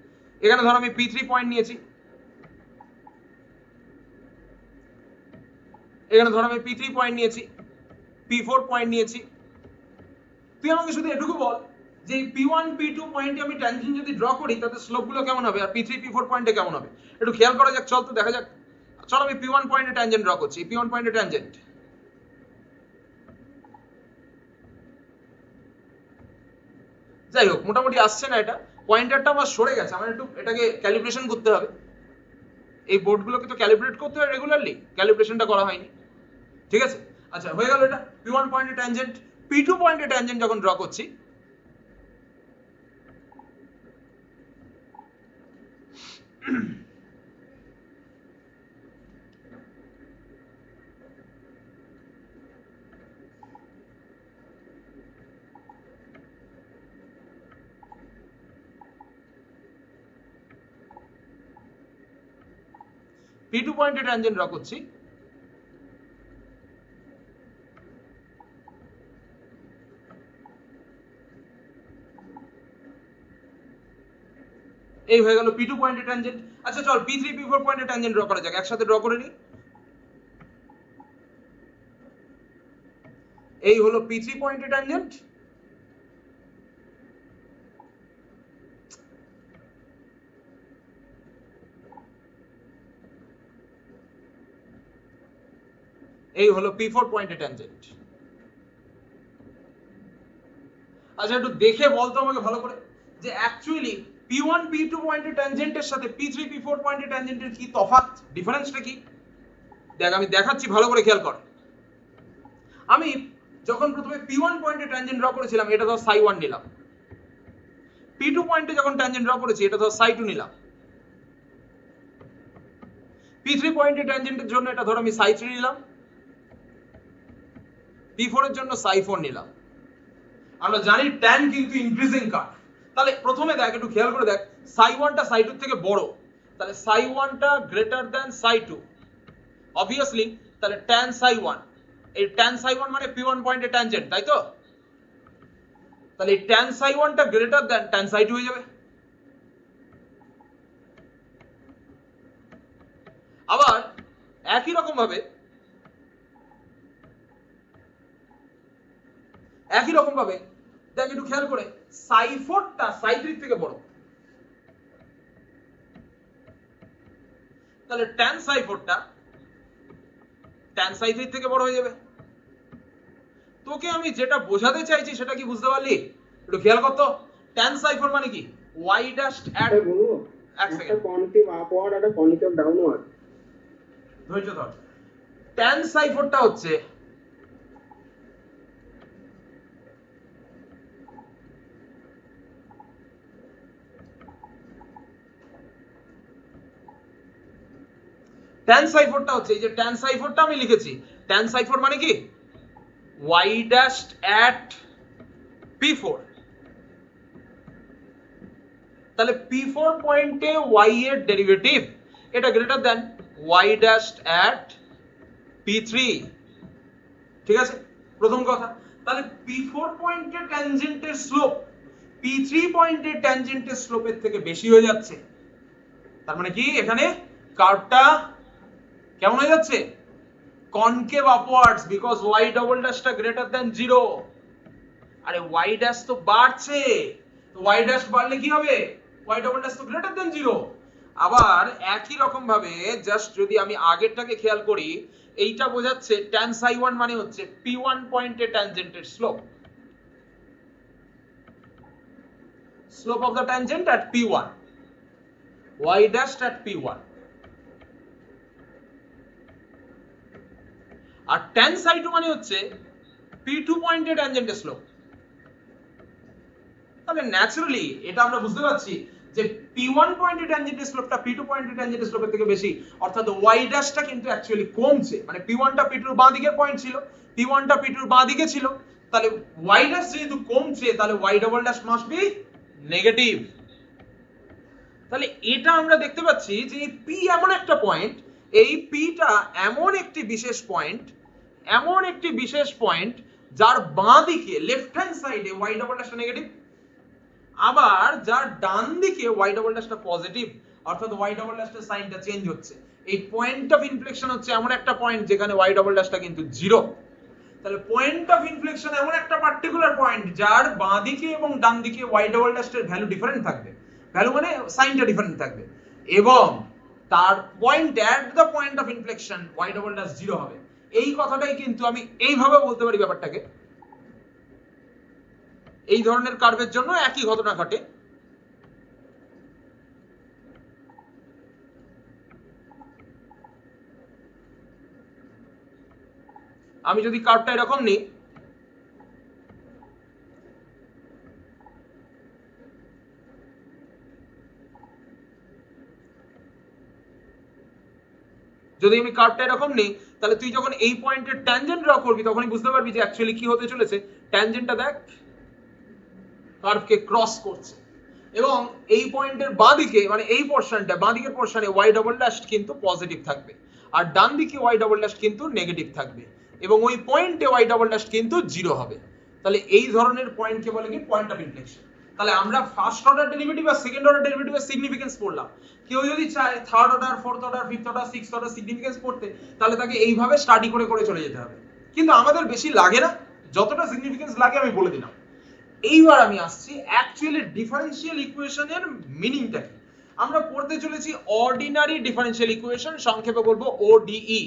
এখানে ধর আমি P3 পয়েন্ট নিয়েছি, এখানে ধর আমি P3 পয়েন্ট নিয়েছি, P4 পয়েন্ট নিয়েছি। তুই আমাকে শুধু এটুকু বল যে P1 P2 পয়েন্টে আমি ট্যানজেন্ট যদি ড্র করি তাতে স্লোপ গুলো কেমন হবে, আর P3 P4 পয়েন্টে কেমন হবে, একটু খেয়াল করা যাক। চল তো দেখা যাক। চল আমি P1 পয়েন্টে ট্যানজেন্ট ড্র করছি, P1 পয়েন্টে ট্যানজেন্ট। যাই হোক, মোটামুটি আসছে না, এটা পয়েন্টারটা আমার সরে গেছে, আমার একটু এটাকে ক্যালিব্রেশন করতে হবে। এই বোর্ডগুলোকে তো ক্যালিব্রেট করতে হয় রেগুলারলি, ক্যালিব্রেশনটা করা হয়নি। ঠিক আছে, আচ্ছা হয়ে গেল এটা P1 পয়েন্টে ট্যানজেন্ট। P2 পয়েন্টে ট্যানজেন্ট যখন ড্র করছি, P2 পয়েন্টে ট্যানজেন্ট ড্র করছি, এই হয়ে গেল P2 পয়েন্টে ট্যানজেন্ট। আচ্ছা চল P3 P4 পয়েন্টে ট্যানজেন্ট ড্র করা যাক, একসাথে ড্র করে নিই। এই হলো P3 পয়েন্টে ট্যানজেন্ট, এই হলো P4 পয়েন্টে ট্যানজেন্ট। আচ্ছা একটু দেখে বলতো আমাকে ভালো করে যে অ্যাকচুয়ালি P1 P2 পয়েন্টের ট্যানজেন্টের সাথে P3 P4 পয়েন্টের ট্যানজেন্টের কি তফাৎ, ডিফারেন্সটা কি? দেখ আমি দেখাচ্ছি, ভালো করে খেয়াল কর। আমি যখন প্রথমে P1 পয়েন্টে ট্যানজেন্ট ড্র করেছিলাম, এটা ধর psi1 নিলাম। P2 পয়েন্টে যখন ট্যানজেন্ট ড্র করেছি, এটা ধর psi2 নিলাম। P3 পয়েন্টে ট্যানজেন্টের জন্য এটা ধর আমি psi3 নিলাম। P4 এর জন্য psi4 নিলাম। আমরা জানি ট্যান কিন্তু ইনক্রিজিং কার্ভ। তাহলে প্রথমে দেখ, একটু খেয়াল করে দেখ, psi1 টা psi2 থেকে বড়, তাহলে psi1 টা গ্রেটার দ্যান psi2 অবভিয়াসলি। তাহলে tan psi1, এই tan psi1 মানে P1 পয়েন্টে ট্যানজেন্ট, তাই তো? তাহলে এই tan psi1 টা গ্রেটার দ্যান tan psi2 হয়ে যাবে। আবার একই রকম ভাবে দেখ একটু খেয়াল করে, psi4 টা psi3 থেকে বড়, তাহলে tan psi4 টা tan psi3 থেকে বড় হয়ে যাবে। তোকে আমি যেটা বোঝাতে চাইছি সেটা কি বুঝতে পারলি? একটু খেয়াল কর তো, tan psi4 মানে কি, y dash at এক সেকেন্ড, একটা কনকেভ আপওয়ার্ড আর একটা কনকেভ ডাউনওয়ার্ড। ধৈর্য ধর। tan psi4 টা হচ্ছে এই যে tan psi4 টা আমি লিখেছি, tan psi4 মানে কি y dash at P4। তাহলে P4 পয়েন্টে y এর ডেরিভেটিভ এটা greater than y dash at P3। ঠিক আছে, প্রথম কথা। তাহলে P4 পয়েন্টের ট্যানজেন্টের স্লোপ P3 পয়েন্টের ট্যানজেন্টের স্লোপের থেকে বেশি হয়ে যাচ্ছে। তার মানে কি এখানে কার্ভটা কেমন হয়ে যাচ্ছে? Concave upwards, because y double ড্যাশটা গ্রেটার দ্যান 0। আরে y ড্যাশ তো বাড়ছে, তো y ড্যাশ বাড়লে কি হবে? y ডবল ড্যাশ তো গ্রেটার দ্যান 0। আবার একই রকম ভাবে জাস্ট যদি আমি আগেরটাকে খেয়াল করি, এইটা বোঝাচ্ছে tan psi1 মানে হচ্ছে P1 পয়েন্টে ট্যানজেন্টের slope, slope of the tangent at P1, y dashed at P1। আর tan psi2 মানে হচ্ছে P2 পয়েন্টে ট্যানজেন্টের স্লোপ। তাহলে ন্যাচারালি এটা আমরা বুঝতে পারছি যে P1 পয়েন্টে ট্যানজেন্টের স্লোপটা P2 পয়েন্টে ট্যানজেন্টের স্লোপের থেকে বেশি, অর্থাৎ y ড্যাশটা কিন্তু অ্যাকচুয়ালি কমছে। মানে P1 টা P2 এর বাঁ দিকের পয়েন্ট ছিল, P1 টা P2 এর বাঁ দিকে ছিল, তাহলে y ড্যাশ যেহেতু কমছে তাহলে y double dash must be negative. তাহলে এটা আমরা দেখতে পাচ্ছি যে এই p এমন একটা পয়েন্ট, এই p টা এমন একটি বিশেষ পয়েন্ট যার বাঁ দিকে লেফট হ্যান্ড সাইডে y ডবল ড্যাশটা নেগেটিভ, আবার যার ডান দিকে y ডবল ড্যাশটা পজিটিভ, অর্থাৎ y ডবল ড্যাশটার সাইনটা চেঞ্জ হচ্ছে। এই পয়েন্ট অফ ইনফ্লেকশন হচ্ছে এমন একটা পয়েন্ট যেখানে y ডবল ড্যাশটা কিন্তু জিরো। তাহলে পয়েন্ট অফ ইনফ্লেকশন এমন একটা পার্টিকুলার পয়েন্ট যার বাঁ দিকে এবং ডান দিকে y ডবল ড্যাশের ভ্যালু ডিফারেন্ট থাকবে, ভ্যালু মানে সাইনটা ডিফারেন্ট থাকবে, এবং তার point at the point of inflection y double dash zero হবে। এই কথাটাই কিন্তু আমি এইভাবে বলতে পারি ব্যাপারটাকে। এই ধরনের কার্ভের জন্য একই ঘটনা ঘটে। আমি যদি কার্ভটা এরকম নিই, যদি আমি কার্ভটা এরকম নিই, তাহলে তুই যখন এই পয়েন্টের ট্যানজেন্ট ড্র করবি তখনই বুঝতে পারবি যে অ্যাকচুয়ালি কি হতে চলেছে। ট্যানজেন্টটা দেখ কার্ভকে ক্রস করছে, এবং এই পয়েন্টের বাঁদিকে মানে এই পোরশনটা বাঁদিকের পোরশনে y ডবল ড্যাশ কিন্তু পজিটিভ থাকবে, আর ডান দিকে y ডবল ড্যাশ কিন্তু নেগেটিভ থাকবে, এবং ওই পয়েন্টে y ডবল ড্যাশ কিন্তু জিরো হবে। তাহলে এই ধরনের পয়েন্টকে বলে কি পয়েন্ট অফ ইনফ্লেকশন। তাহলে আমরা ফার্স্ট অর্ডার ডেরিভেটিভ আর সেকেন্ড অর্ডার ডেরিভেটিভের সিগনিফিকেন্স পড়লাম। কেউ যদি চায় third order, fourth order, fifth order, sixth order significance পড়তে, তাহলে তাকে এইভাবে স্টাডি করে করে চলে যেতে হবে, কিন্তু আমাদের বেশি লাগে না, যতটা সিগনিফিকেন্স লাগে আমি বলে দিলাম। এইবার আমি আসছি অ্যাকচুয়ালি ডিফারেনশিয়াল ইকুয়েশনের মিনিংটা কি। আমরা পড়তে চলেছি অর্ডিনারি ডিফারেনশিয়াল ইকুয়েশন, সংক্ষেপে বলবো ওডিই।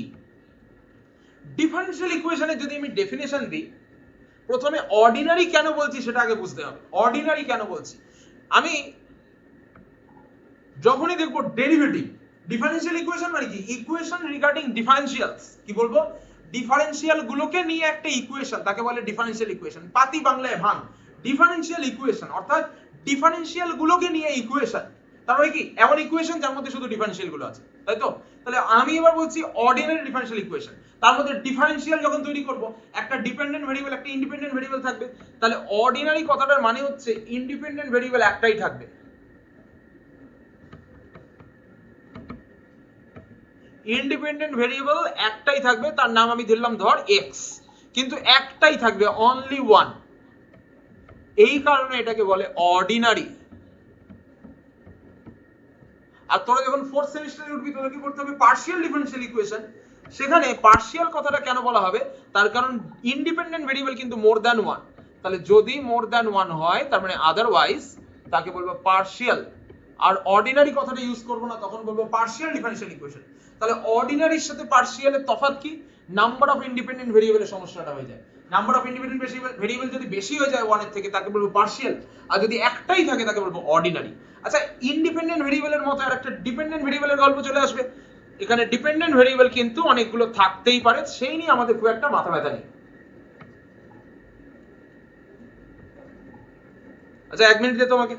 ডিফারেনশিয়াল ইকুয়েশনের যদি আমি ডেফিনেশন দিই, প্রথমে অর্ডিনারি কেন বলছি সেটা আগে বুঝতে হবে। অর্ডিনারি কেন বলছি, আমি যখনই দেখবো ডেরিভেটিভ, ডিফারেনশিয়াল ইকুয়েশন মানে কি ইকুয়েশন রিগার্ডিং ডিফারেনশিয়ালস, কি বলবো ডিফারেনশিয়াল গুলোকে নিয়ে একটা ইকুয়েশন, তাকে বলে ডিফারেনশিয়াল ইকুয়েশন। পাতি বাংলায় ভাঙ, ডিফারেনশিয়াল ইকুয়েশন অর্থাৎ ডিফারেনশিয়াল গুলোকে নিয়ে ইকুয়েশন, তার মানে কি এমন ইকুয়েশন যার মধ্যে শুধু ডিফারেনশিয়াল গুলো আছে, তাই তো। তাহলে আমি এবার বলছি অর্ডিনারি ডিফারেনশিয়াল ইকুয়েশন, তার মধ্যে ডিফারেনশিয়াল যখন তৈরি করব একটা ডিপেন্ডেন্ট ভেরিয়েবল একটা ইন্ডিপেন্ডেন্ট ভেরিয়েবল থাকবে। তাহলে অর্ডিনারি কথাটার মানে হচ্ছে ইন্ডিপেন্ডেন্ট ভেরিয়েবল একটাই থাকবে, ইন্ডিপেন্ডেন্ট ভেরিয়েবল একটাই থাকবে, তার নাম আমি দিলাম ধর x, কিন্তু একটাই থাকবে, অনলি ওয়ান। এই কারণে এটাকে বলে অর্ডিনারি। আর তোরা যখন ফোর্থ সেমিস্টারে উঠবি তোরা কি করতে হবে পার্শিয়াল ডিফারেনশিয়াল ইকুয়েশন, সেখানে পার্শিয়াল কথাটা কেন বলা হবে, তার কারণ ইন্ডিপেন্ডেন্ট ভেরিয়েবল কিন্তু মোর দ্যান ওয়ান। তাহলে যদি মোর দ্যান ওয়ান হয় তার মানে আদারওয়াইজ তাকে বলবো পার্শিয়াল। আর অর্ডিনারি কথাটা ইউজ করব না, তখন বলবো পার্শিয়াল ডিফারেনশিয়াল ইকুয়েশন। তাহলে অর্ডিনারির সাথে পার্শিয়ালের তফাৎ কি, নাম্বার অফ ইন্ডিপেন্ডেন্ট ভেরিয়েবলের সমস্যাটা হয়ে যায়। নাম্বার অফ ইন্ডিপেন্ডেন্ট ভেরিয়েবল যদি বেশি হয়ে যায় ওয়ানের থেকে তাকে বলবো পার্শিয়াল, আর যদি একটাই থাকে তাকে বলবো অর্ডিনারি। আচ্ছা, ইন্ডিপেন্ডেন্ট ভেরিয়েবলের মতো আর একটা ডিপেন্ডেন্ট ভেরিয়েবলের গল্প চলে আসবে। এখানে ডিপেন্ডেন্ট ভেরিয়েবল কিন্তু অনেকগুলো থাকতেই পারে, সেই নিয়ে আমাদের খুব একটা মাথা ব্যথা নেই। আচ্ছা, 1 মিনিট দে তোমাকে।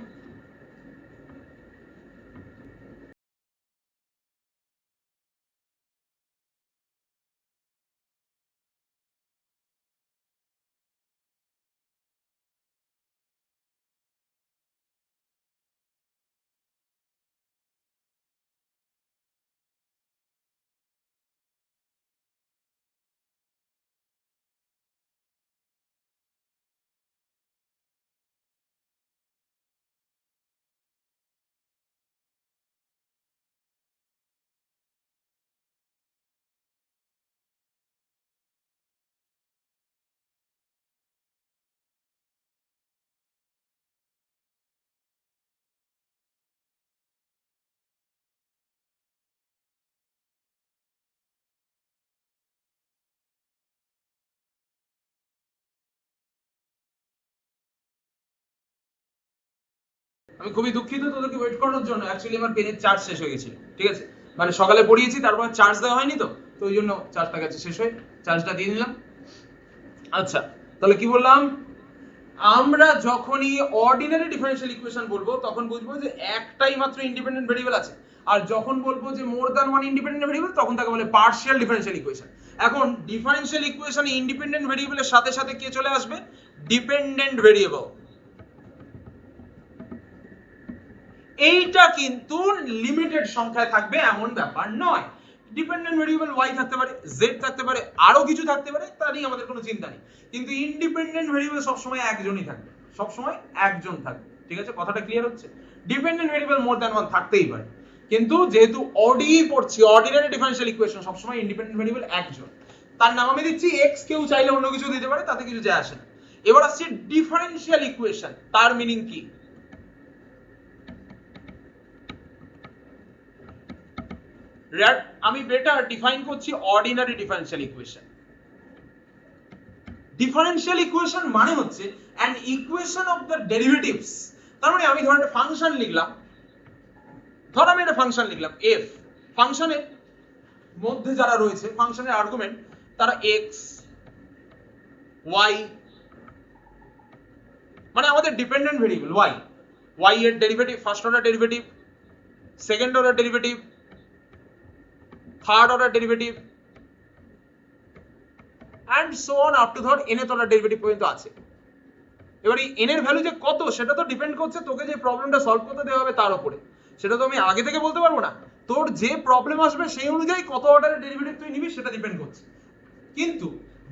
আমি খুবই দুঃখিত তোদেরকে ওয়েট করানোর জন্য, অ্যাকচুয়ালি আমার পেনের চার্জ শেষ হয়ে গেছিল, ঠিক আছে, মানে সকালে পড়িয়েছি তারপর চার্জ দেওয়া হয়নি, তো তো ওই জন্য চার্জটা গেছে শেষ হয়ে, চার্জটা দিয়ে নিলাম। আচ্ছা, তাহলে কি বললাম, আমরা যখনই অর্ডিনারি ডিফারেনশিয়াল ইকুয়েশন বলবো তখন বুঝবো যে একটাই মাত্র ইন্ডিপেন্ডেন্ট ভেরিয়েবল আছে, আর যখন বলবো যে more than one independent variable তখন তাকে বলে পার্শিয়াল ডিফারেনশিয়াল ইকুয়েশন। এখন ডিফারেনশিয়াল ইকুয়েশনে ইন্ডিপেন্ডেন্ট ভেরিয়েবলের সাথে সাথে কে চলে আসবে? Dependent variable. এইটা কিন্তু লিমিটেড সংখ্যায় থাকবে এমন ব্যাপার নয়। ডিপেন্ডেন্ট ভেরিয়েবল ওয়াই থাকতে পারে, জেড থাকতে পারে, আরো কিছু থাকতে পারে, তা নিয়ে আমাদের কোনো চিন্তা নেই। কিন্তু ইন্ডিপেন্ডেন্ট ভেরিয়েবল সবসময় একজনই থাকবে, সবসময় একজন থাকবে। ঠিক আছে, কথাটা ক্লিয়ার হচ্ছে? Dependent variable more than one থাকতেই পারে, কিন্তু যেহেতু অডি পড়ছি, অর্ডিনারি ডিফারেনশিয়াল ইকুয়েশন, সবসময় ইন্ডিপেন্ডেন্ট ভেরিয়েবল একজন। তার নাম আমি দিচ্ছি এক্স, কেউ চাইলে অন্য কিছু দিতে পারে, তাতে কিছু যায় আসে না। এবার আসছে ডিফারেনশিয়াল ইকুয়েশন, তার মিনিং কি? আমি বেটার ডিফাইন করছি ordinary differential equation. Differential equation মানে হচ্ছে an equation of the derivatives। তার মানে আমি ধর একটা ফাংশন লিখলাম, ধর আমি একটা ফাংশন লিখলাম f, ফাংশনের মধ্যে যারা রয়েছে, ফাংশনের আর্গুমেন্ট, তারা x y, মানে আমাদের ডিপেন্ডেন্ট ভেরিয়েবল y, y এর derivative, first order derivative, second order derivative, third order derivative and so on up to ধর nth অর্ডার ডেরিভেটিভ পর্যন্ত আছে। এবার এই n এর ভ্যালু যে কত সেটা তো ডিপেন্ড করছে তোকে যে প্রবলেমটা সলভ করতে দেওয়া হবে তার উপরে। সেটা তো আমি আগে থেকে বলতে পারবো না, তোর যে প্রবলেম আসবে সেই অনুযায়ী কত অর্ডারের ডেরিভেটিভ তুই নিবি সেটা ডিপেন্ড করছে। কিন্তু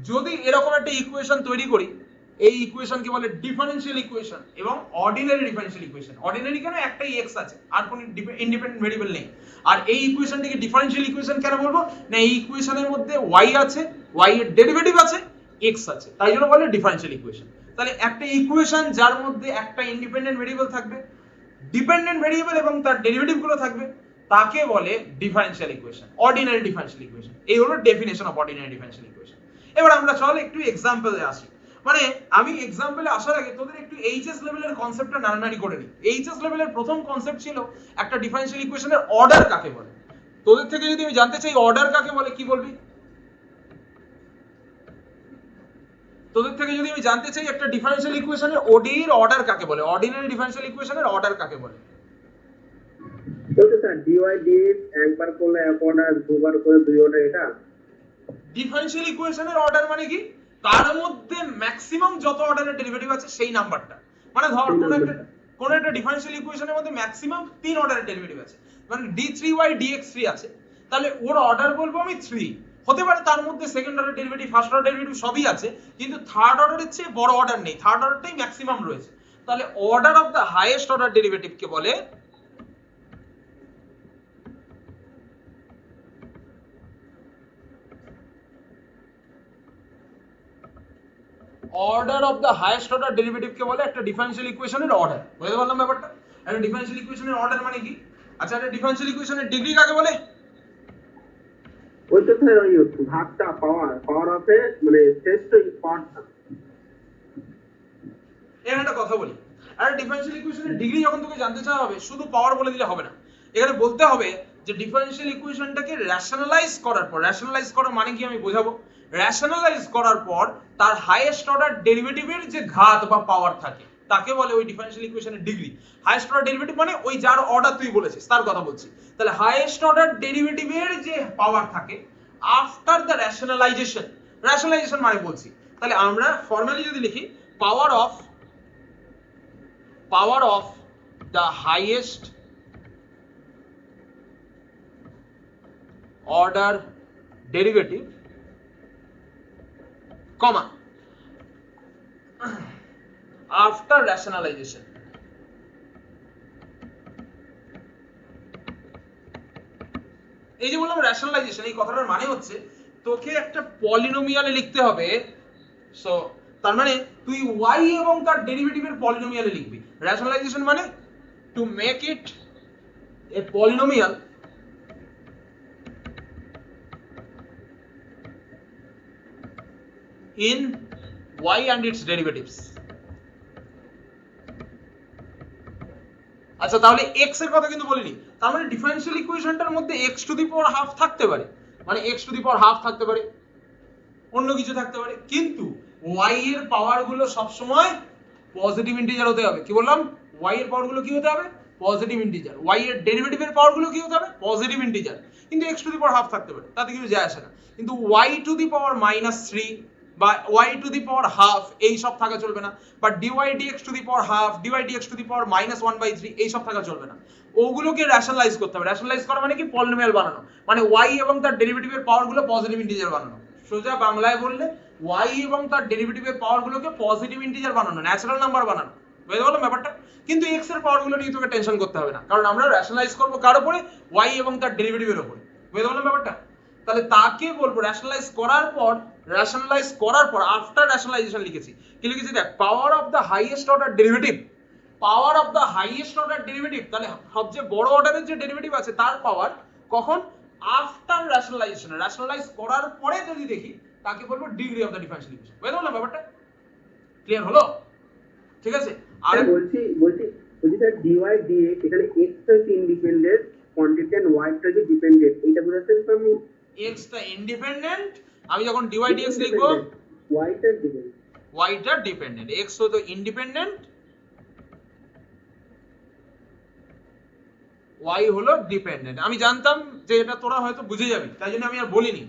যদি এরকম একটা ইকুয়েশন তৈরি করি, এই ইকুয়েশনকে বলে ডিফারেনশিয়াল ইকুয়েশন এবং অর্ডিনারি ডিফারেনশিয়াল ইকুয়েশন। অর্ডিনারি কেন? একটাই x আছে, আর কোনো ইন্ডিপেন্ডেন্ট ভেরিয়েবল নেই। আর এই ইকুয়েশনটিকে ডিফারেনশিয়াল ইকুয়েশন কেন বলবো না? এই ইকুয়েশনের মধ্যে y আছে, y এর ডেরিভেটিভ আছে, x আছে, তাই জন্য বলে ডিফারেনশিয়াল ইকুয়েশন। তাহলে একটা ইকুয়েশন যার মধ্যে একটা ইন্ডিপেন্ডেন্ট ভেরিয়েবল থাকবে, ডিপেন্ডেন্ট ভেরিয়েবল এবং তার ডেরিভেটিভ গুলো থাকবে, তাকে বলে differential equation, ordinary differential equation. এই হলো definition of ordinary differential equation. এবার আমরা চল একটু এক্সাম্পলে আসি। মানে আমি এক্সাম্পলে আসার আগে তোদের একটু এইচএস লেভেলের কনসেপ্টটা নাড়ানাড়ি করে নিই। এইচএস লেভেলের প্রথম কনসেপ্ট ছিল একটা ডিফারেনশিয়াল ইকুয়েশনের অর্ডার কাকে বলে। তোদের থেকে যদি আমি জানতে চাই অর্ডার কাকে বলে, কি বলবি? তোদের থেকে যদি আমি জানতে চাই একটা ডিফারেনশিয়াল ইকুয়েশনের ওডি এর অর্ডার কাকে বলে, অর্ডিনারি ডিফারেনশিয়াল ইকুয়েশনের অর্ডার কাকে বলে? বলতে স্যার ডিওয়াই ডিএক্স একবার করলে এক অর্ডার, দুবার করে দুই অর্ডার, এটা ডিফারেনশিয়াল ইকুয়েশনের অর্ডার মানে কি? তার মধ্যে ম্যাক্সিমাম যত অর্ডারের ডেরিভেটিভ আছে সেই নাম্বারটা। মানে ধর কোন একটা ডিফারেনশিয়াল ইকুয়েশনের মধ্যে ম্যাক্সিমাম 3 অর্ডারের ডেরিভেটিভ আছে, মানে d3y dx3 আছে, তাহলে ওর অর্ডার বলবো আমি 3। হতে পারে তার মধ্যে second order derivative, first order derivative সবই আছে, কিন্তু থার্ড অর্ডারের চেয়ে বড় অর্ডার নেই, থার্ড অর্ডারটাই ম্যাক্সিমাম রয়েছে। তাহলে order of the highest order derivative কে বলে order of the highest order derivative কে বলে একটা ডিফারেনশিয়াল ইকুয়েশনের অর্ডার। বুঝতে পারলাম ব্যাপারটা? একটা ডিফারেনশিয়াল ইকুয়েশনের অর্ডার মানে কি? আচ্ছা, একটা ডিফারেনশিয়াল ইকুয়েশনের ডিগ্রি কাকে বলে? ওই তো স্যার ওই ভাগটা, পাওয়ার অফ এ, মানে শ্রেষ্ঠ পাওয়ারটা। এখানে একটা কথা বলি, আর ডিফারেনশিয়াল ইকুয়েশনের ডিগ্রি যখন তোকে জানতে চাওয়া হবে, শুধু পাওয়ার বলে দিলে হবে না। এখানে বলতে হবে যে ডিফারেনশিয়াল ইকুয়েশনটাকে রেশনালাইজ করার পর, রেশনালাইজ করার মানে কি আমি বোঝাবো, রেশনালাইজ করার পর তার হাইয়েস্ট অর্ডার ডেরিভেটিভের যে ঘাত বা পাওয়ার থাকে তাকে বলে ওই ডিফারেনশিয়াল ইকুয়েশনের ডিগ্রি। হাইয়েস্ট অর্ডার ডেরিভেটিভ মানে ওই যার অর্ডার তুই বলেছিস তার কথা বলছি। তাহলে হাইয়েস্ট অর্ডার ডেরিভেটিভের যে পাওয়ার থাকে আফটার দ্য রেশনালাইজেশন, রেশনালাইজেশন মানে বলছি, তাহলে আমরা ফর্মালি যদি লিখি power of the highest order derivative, comma, after rationalization। এই যে বললাম রেশনালাইজেশন, এই কথাটার মানে হচ্ছে তোকে একটা পলিনোমিয়ালে লিখতে হবে। সো তার মানে তুই y এবং তার ডেরিভেটিভের পলিনোমিয়ালে লিখবি। রেশনালাইজেশন মানে to make it A polynomial in y and its derivatives। আচ্ছা, তাহলে x এর কথা কিন্তু বলিনি। তার মানে ডিফারেনশিয়াল ইকুয়েশনটার মধ্যে x two the power half থাকতে পারে, মানে x two the power half থাকতে পারে, অন্য কিছু থাকতে পারে, কিন্তু y এর পাওয়ার গুলো সব সময় পজিটিভ ইন্টিজার হতে হবে। কি বললাম? y এর পাওয়ার গুলো কি হতে হবে? পজিটিভ ইন্টিজার, y এর ডেরিভেটিভের পাওয়ারগুলো কি হতে হবে পজিটিভ ইন্টিজার, কিন্তু x two the power half থাকতে পারে, তাতে কিছু যায় আসে না। কিন্তু y টু দি পাওয়ার -3 বা y to the power half এই সব থাকা চলবে না, বা dy dx to the power half, dy dx to the power -1/3 এই সব থাকা চলবে না। ওগুলোকে র্যাশনালাইজ করতে হবে। র্যাশনালাইজ করা মানে কি পলিনোমিয়াল বানানো, মানে y এবং তার ডেরিভেটিভের পাওয়ারগুলো পজিটিভ ইন্টিজার বানানো। সোজা বাংলায় বললে y এবং তার ডেরিভেটিভের পাওয়ারগুলোকে পজিটিভ ইন্টিজার বানানো, ন্যাচারাল নাম্বার বানানো। বুঝতে পারলাম ব্যাপারটা? কিন্তু x এর পাওয়ারগুলো নিয়ে তোকে টেনশন করতে হবে না, কারণ আমরা র্যাশনালাইজ করব কার উপরে, y এবং তার ডেরিভেটিভের উপরে। বুঝতে পারলাম ব্যাপারটা? তাহলে তাকে বলবো র্যাশনালাইজ করার পর আফটার র্যাশনালাইজেশন লিখেছি কি লিখেছি দেখ, power of the highest order derivative, power of the highest order derivative, তাহলে সবচেয়ে বড় অর্ডারের যে ডেরিভেটিভ আছে তার পাওয়ার কখন, আফটার র্যাশনালাইজেশন। র্যাশনালাইজ করার পরে যদি দেখি তাকে বলবো degree of the differential equation. বুঝতে পারলাম ব্যাপারটা? ক্লিয়ার হলো? ঠিক আছে। আর বলছি স্যার dy dx এখানে x টা ইন্ডিপেন্ডেন্ট কোয়ান্টিটি এন্ড y টা কি ডিপেন্ডেন্ট, এটা বুঝাচ্ছেন তো আমি? x টা ইন্ডিপেন্ডেন্ট, আমি যখন dy dx লিখবো y টা ডিপেন্ডেন্ট, y টা ডিপেন্ডেন্ট, x হলো ইন্ডিপেন্ডেন্ট, y হলো ডিপেন্ডেন্ট। আমি জানতাম যে এটা তোরা হয়তো বুঝে যাবি, তাই জন্য আমি আর বলিনি।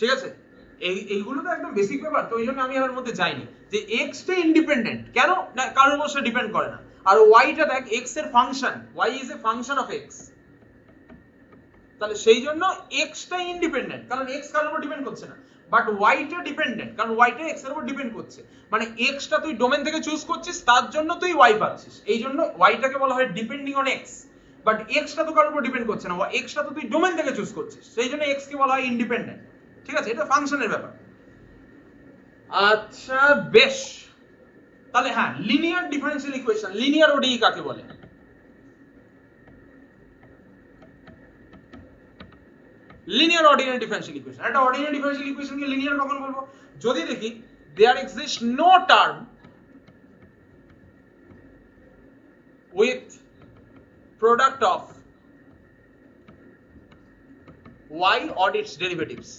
ঠিক আছে, এইগুলো তো একদম বেসিক ব্যাপার, তো এই জন্য আমি আর মধ্যে যাইনি যে x টা ইন্ডিপেন্ডেন্ট কেন না, কারোর উপর ডিপেন্ড করে না। আর y টা দেখ x এর function, y is a function of x, তাহলে সেই জন্য x টা ইন্ডিপেন্ডেন্ট, কারণ x কারোর উপর ডিপেন্ড করছে না। বাট y টা ডিপেন্ডেন্ট, কারণ y টা x এর উপর ডিপেন্ড করছে। মানে x টা তুই ডোমেন থেকে চুজ করছিস, তার জন্য তুই y পাচ্ছিস, এই জন্য y টাকে বলা হয় depending on x। But x টা তো কারোর উপর ডিপেন্ড করছে না, x টা তো তুই ডোমেন থেকে চুজ করছিস, সেই জন্য x কে বলা হয় ইন্ডিপেন্ডেন্ট। ঠিক আছে, এটা ফাংশনের ব্যাপার। আচ্ছা বেশ, তাহলে হ্যাঁ, linear differential equation, linear ODE কাকে বলে? Linear ordinary differential equation. একটা অর্ডিনারি ডিফারেন্সিয়াল ইকুয়েশনকে লিনিয়ার কখন বলবো, যদি দেখি there exist no term with product of y or its derivatives।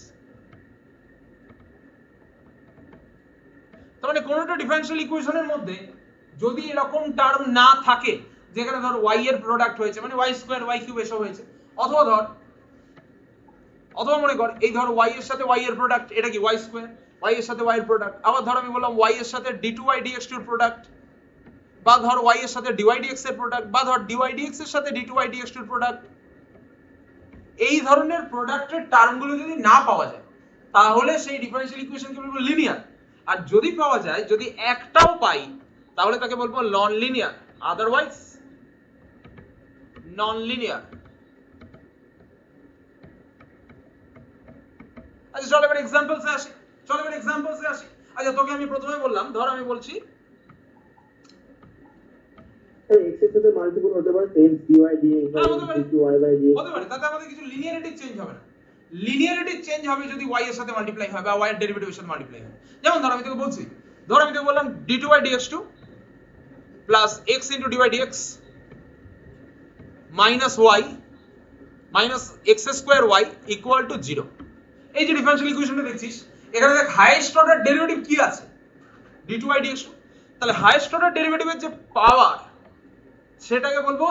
তার মানে কোন একটা ডিফারেন্সিয়াল ইকুয়েশনের মধ্যে যদি এরকম টার্ম না থাকে যেখানে ধর y এর প্রোডাক্ট হয়েছে, মানে y স্কয়ার y কিউব এসব হয়েছে, অথবা মনে কর এই ধর y এর সাথে y এর প্রোডাক্ট, এটা কি y স্কয়ার, y এর সাথে y এর প্রোডাক্ট। আবার ধর আমি বললাম y এর সাথে d2y dx2 এর প্রোডাক্ট, বা ধর y এর সাথে dy dx এর প্রোডাক্ট, বা ধর dy dx এর সাথে d2y dx2 এর প্রোডাক্ট। এই ধরনের প্রোডাক্টের টার্মগুলো যদি না পাওয়া যায় তাহলে সেই ডিফারেন্সিয়াল ইকুয়েশনকে বলবো লিনিয়ার। আর যদি পাওয়া যায়, যদি একটাও পাই, তাহলে তাকে বলবো non linear, otherwise non linear. আচ্ছা চল এবার এক্সাম্পলসে আসি, আচ্ছা তোকে আমি প্রথমে বললাম, ধর আমি বলছি x এর সাথে মাল্টিপল হতে পারে x dy dx y by dx হতে পারে, তাতে আমাদের কিছু লিনিয়ারিটি চেঞ্জ হবে না। লিনিয়ারিটি চেঞ্জ হবে যদি y এর সাথে মাল্টিপ্লাই হয় বা y এর ডেরিভেটিভের সাথে মাল্টিপ্লাই হয়। যেমন ধর আমি তোকে বলছি, ধর আমি তোকে বললাম d2y dx2 plus x into dy dx minus y minus x square y equal to 0। এই যে ডিফারেন্সিয়াল ইকুয়েশনটা দেখছিস, এখানে দেখ হাইয়েস্ট অর্ডার ডেরিভেটিভ কি আছে, d2y dx2। তাহলে হাইয়েস্ট অর্ডার ডেরিভেটিভের যে পাওয়ার সেটাকে বলবো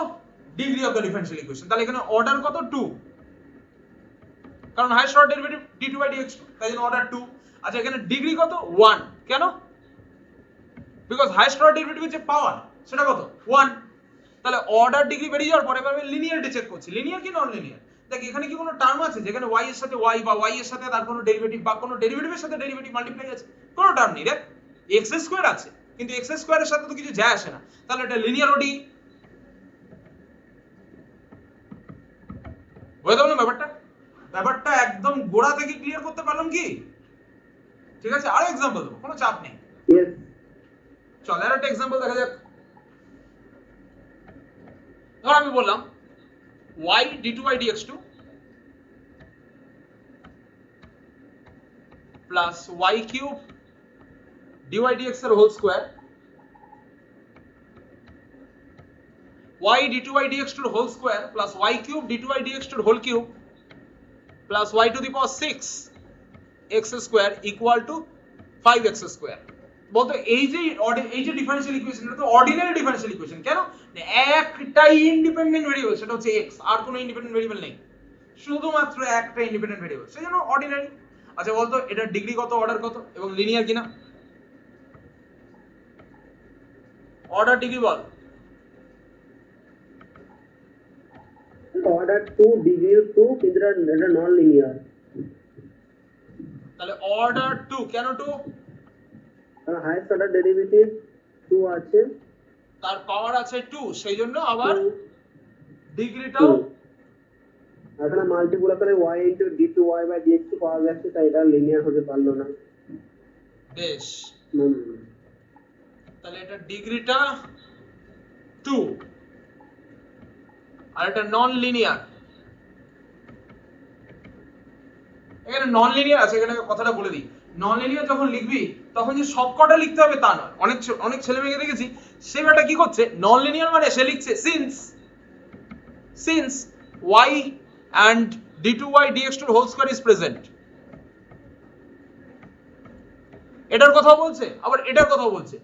degree of the differential equation. তাহলে এখানে অর্ডার কত 2, কারণ highest order derivative d2 dx2, তাই জন্য অর্ডার 2। আচ্ছা এখানে ডিগ্রি কত 1, কেন? বিকজ হাইয়েস্ট অর্ডার ডেরিভেটিভের যে পাওয়ার সেটা কত 1। তাহলে অর্ডার ডিগ্রি বেরিয়ে যাওয়ার পরে আমি লিনিয়ারিটি চেক করছি, লিনিয়ার কি নন লিনিয়ার। দেখ এখানে কি কোনো টার্ম আছে যেখানে y এর সাথে y বা y এর সাথে তার কোনো ডেরিভেটিভ বা কোনো ডেরিভেটিভের সাথে ডেরিভেটিভ মাল্টিপ্লাই আছে? কোনো টার্ম নেই। দেখ x স্কয়ার আছে, কিন্তু x স্কয়ারের সাথে তো কিছু যায় আসে না, তাহলে এটা লিনিয়ার ওডি। বুঝতে পারলাম ব্যাপারটা একদম গোড়া থেকে ক্লিয়ার করতে পারলাম কি? ঠিক আছে, আরো एग्जांपल দেবো, কোনো চাপ নেই। yes চল আর একটা एग्जांपल দেখা যাক। ধর আমি বললাম y d2y dx2 plus y cube dy dx এর whole square, y d2y dx2 এর whole square plus y cube d2y dx2 এর whole cube plus y to the power 6 x square equal to 5x square. বলতো এই যে differential equation, এটা তো ordinary differential equation. কেন? একটাই ইন্ডিপেন্ডেন্ট ভেরিয়েবল, সেটা হচ্ছে x, আর কোনো ইন্ডিপেন্ডেন্ট ভেরিয়েবল নেই, শুধুমাত্র একটা ইন্ডিপেন্ডেন্ট ভেরিয়েবল, সেজন্য অর্ডিনারি। আচ্ছা বলতো এটার ডিগ্রি কত, অর্ডার কত এবং লিনিয়ার কিনা? অর্ডার ডিগ্রি বল। অর্ডার 2 ডিগ্রি 2 কিন্তু এটা নন লিনিয়ার। তাহলে অর্ডার 2, কেন 2? কারণ হাইয়েস্ট অর্ডার ডেরিভেটিভ 2 আছে, তার পাওয়ার আছে 2, সেই জন্য আবার ডিগ্রিটাও। এখানে মাল্টিপুল আকারে y into d2y by dx2 পাওয়া যাচ্ছে, তাই এটা লিনিয়ার হতে পারলো না। বেশ, তাহলে এটা ডিগ্রিটা 2 আর এটা নন লিনিয়ার। এখানে নন লিনিয়ার আছে, এখানে কথাটা বলে দিই, নন লিনিয়ার যখন লিখবি তখন যে সবকটা লিখতে হবে তা নয়। অনেক ছেলে মেয়েকে দেখেছি সে ব্যাটা কি করছে, নন লিনিয়ার মানে সে লিখছে since y and d2y dx2 whole square is present, এটার কথাও বলছে, আবার এটার কথাও বলছে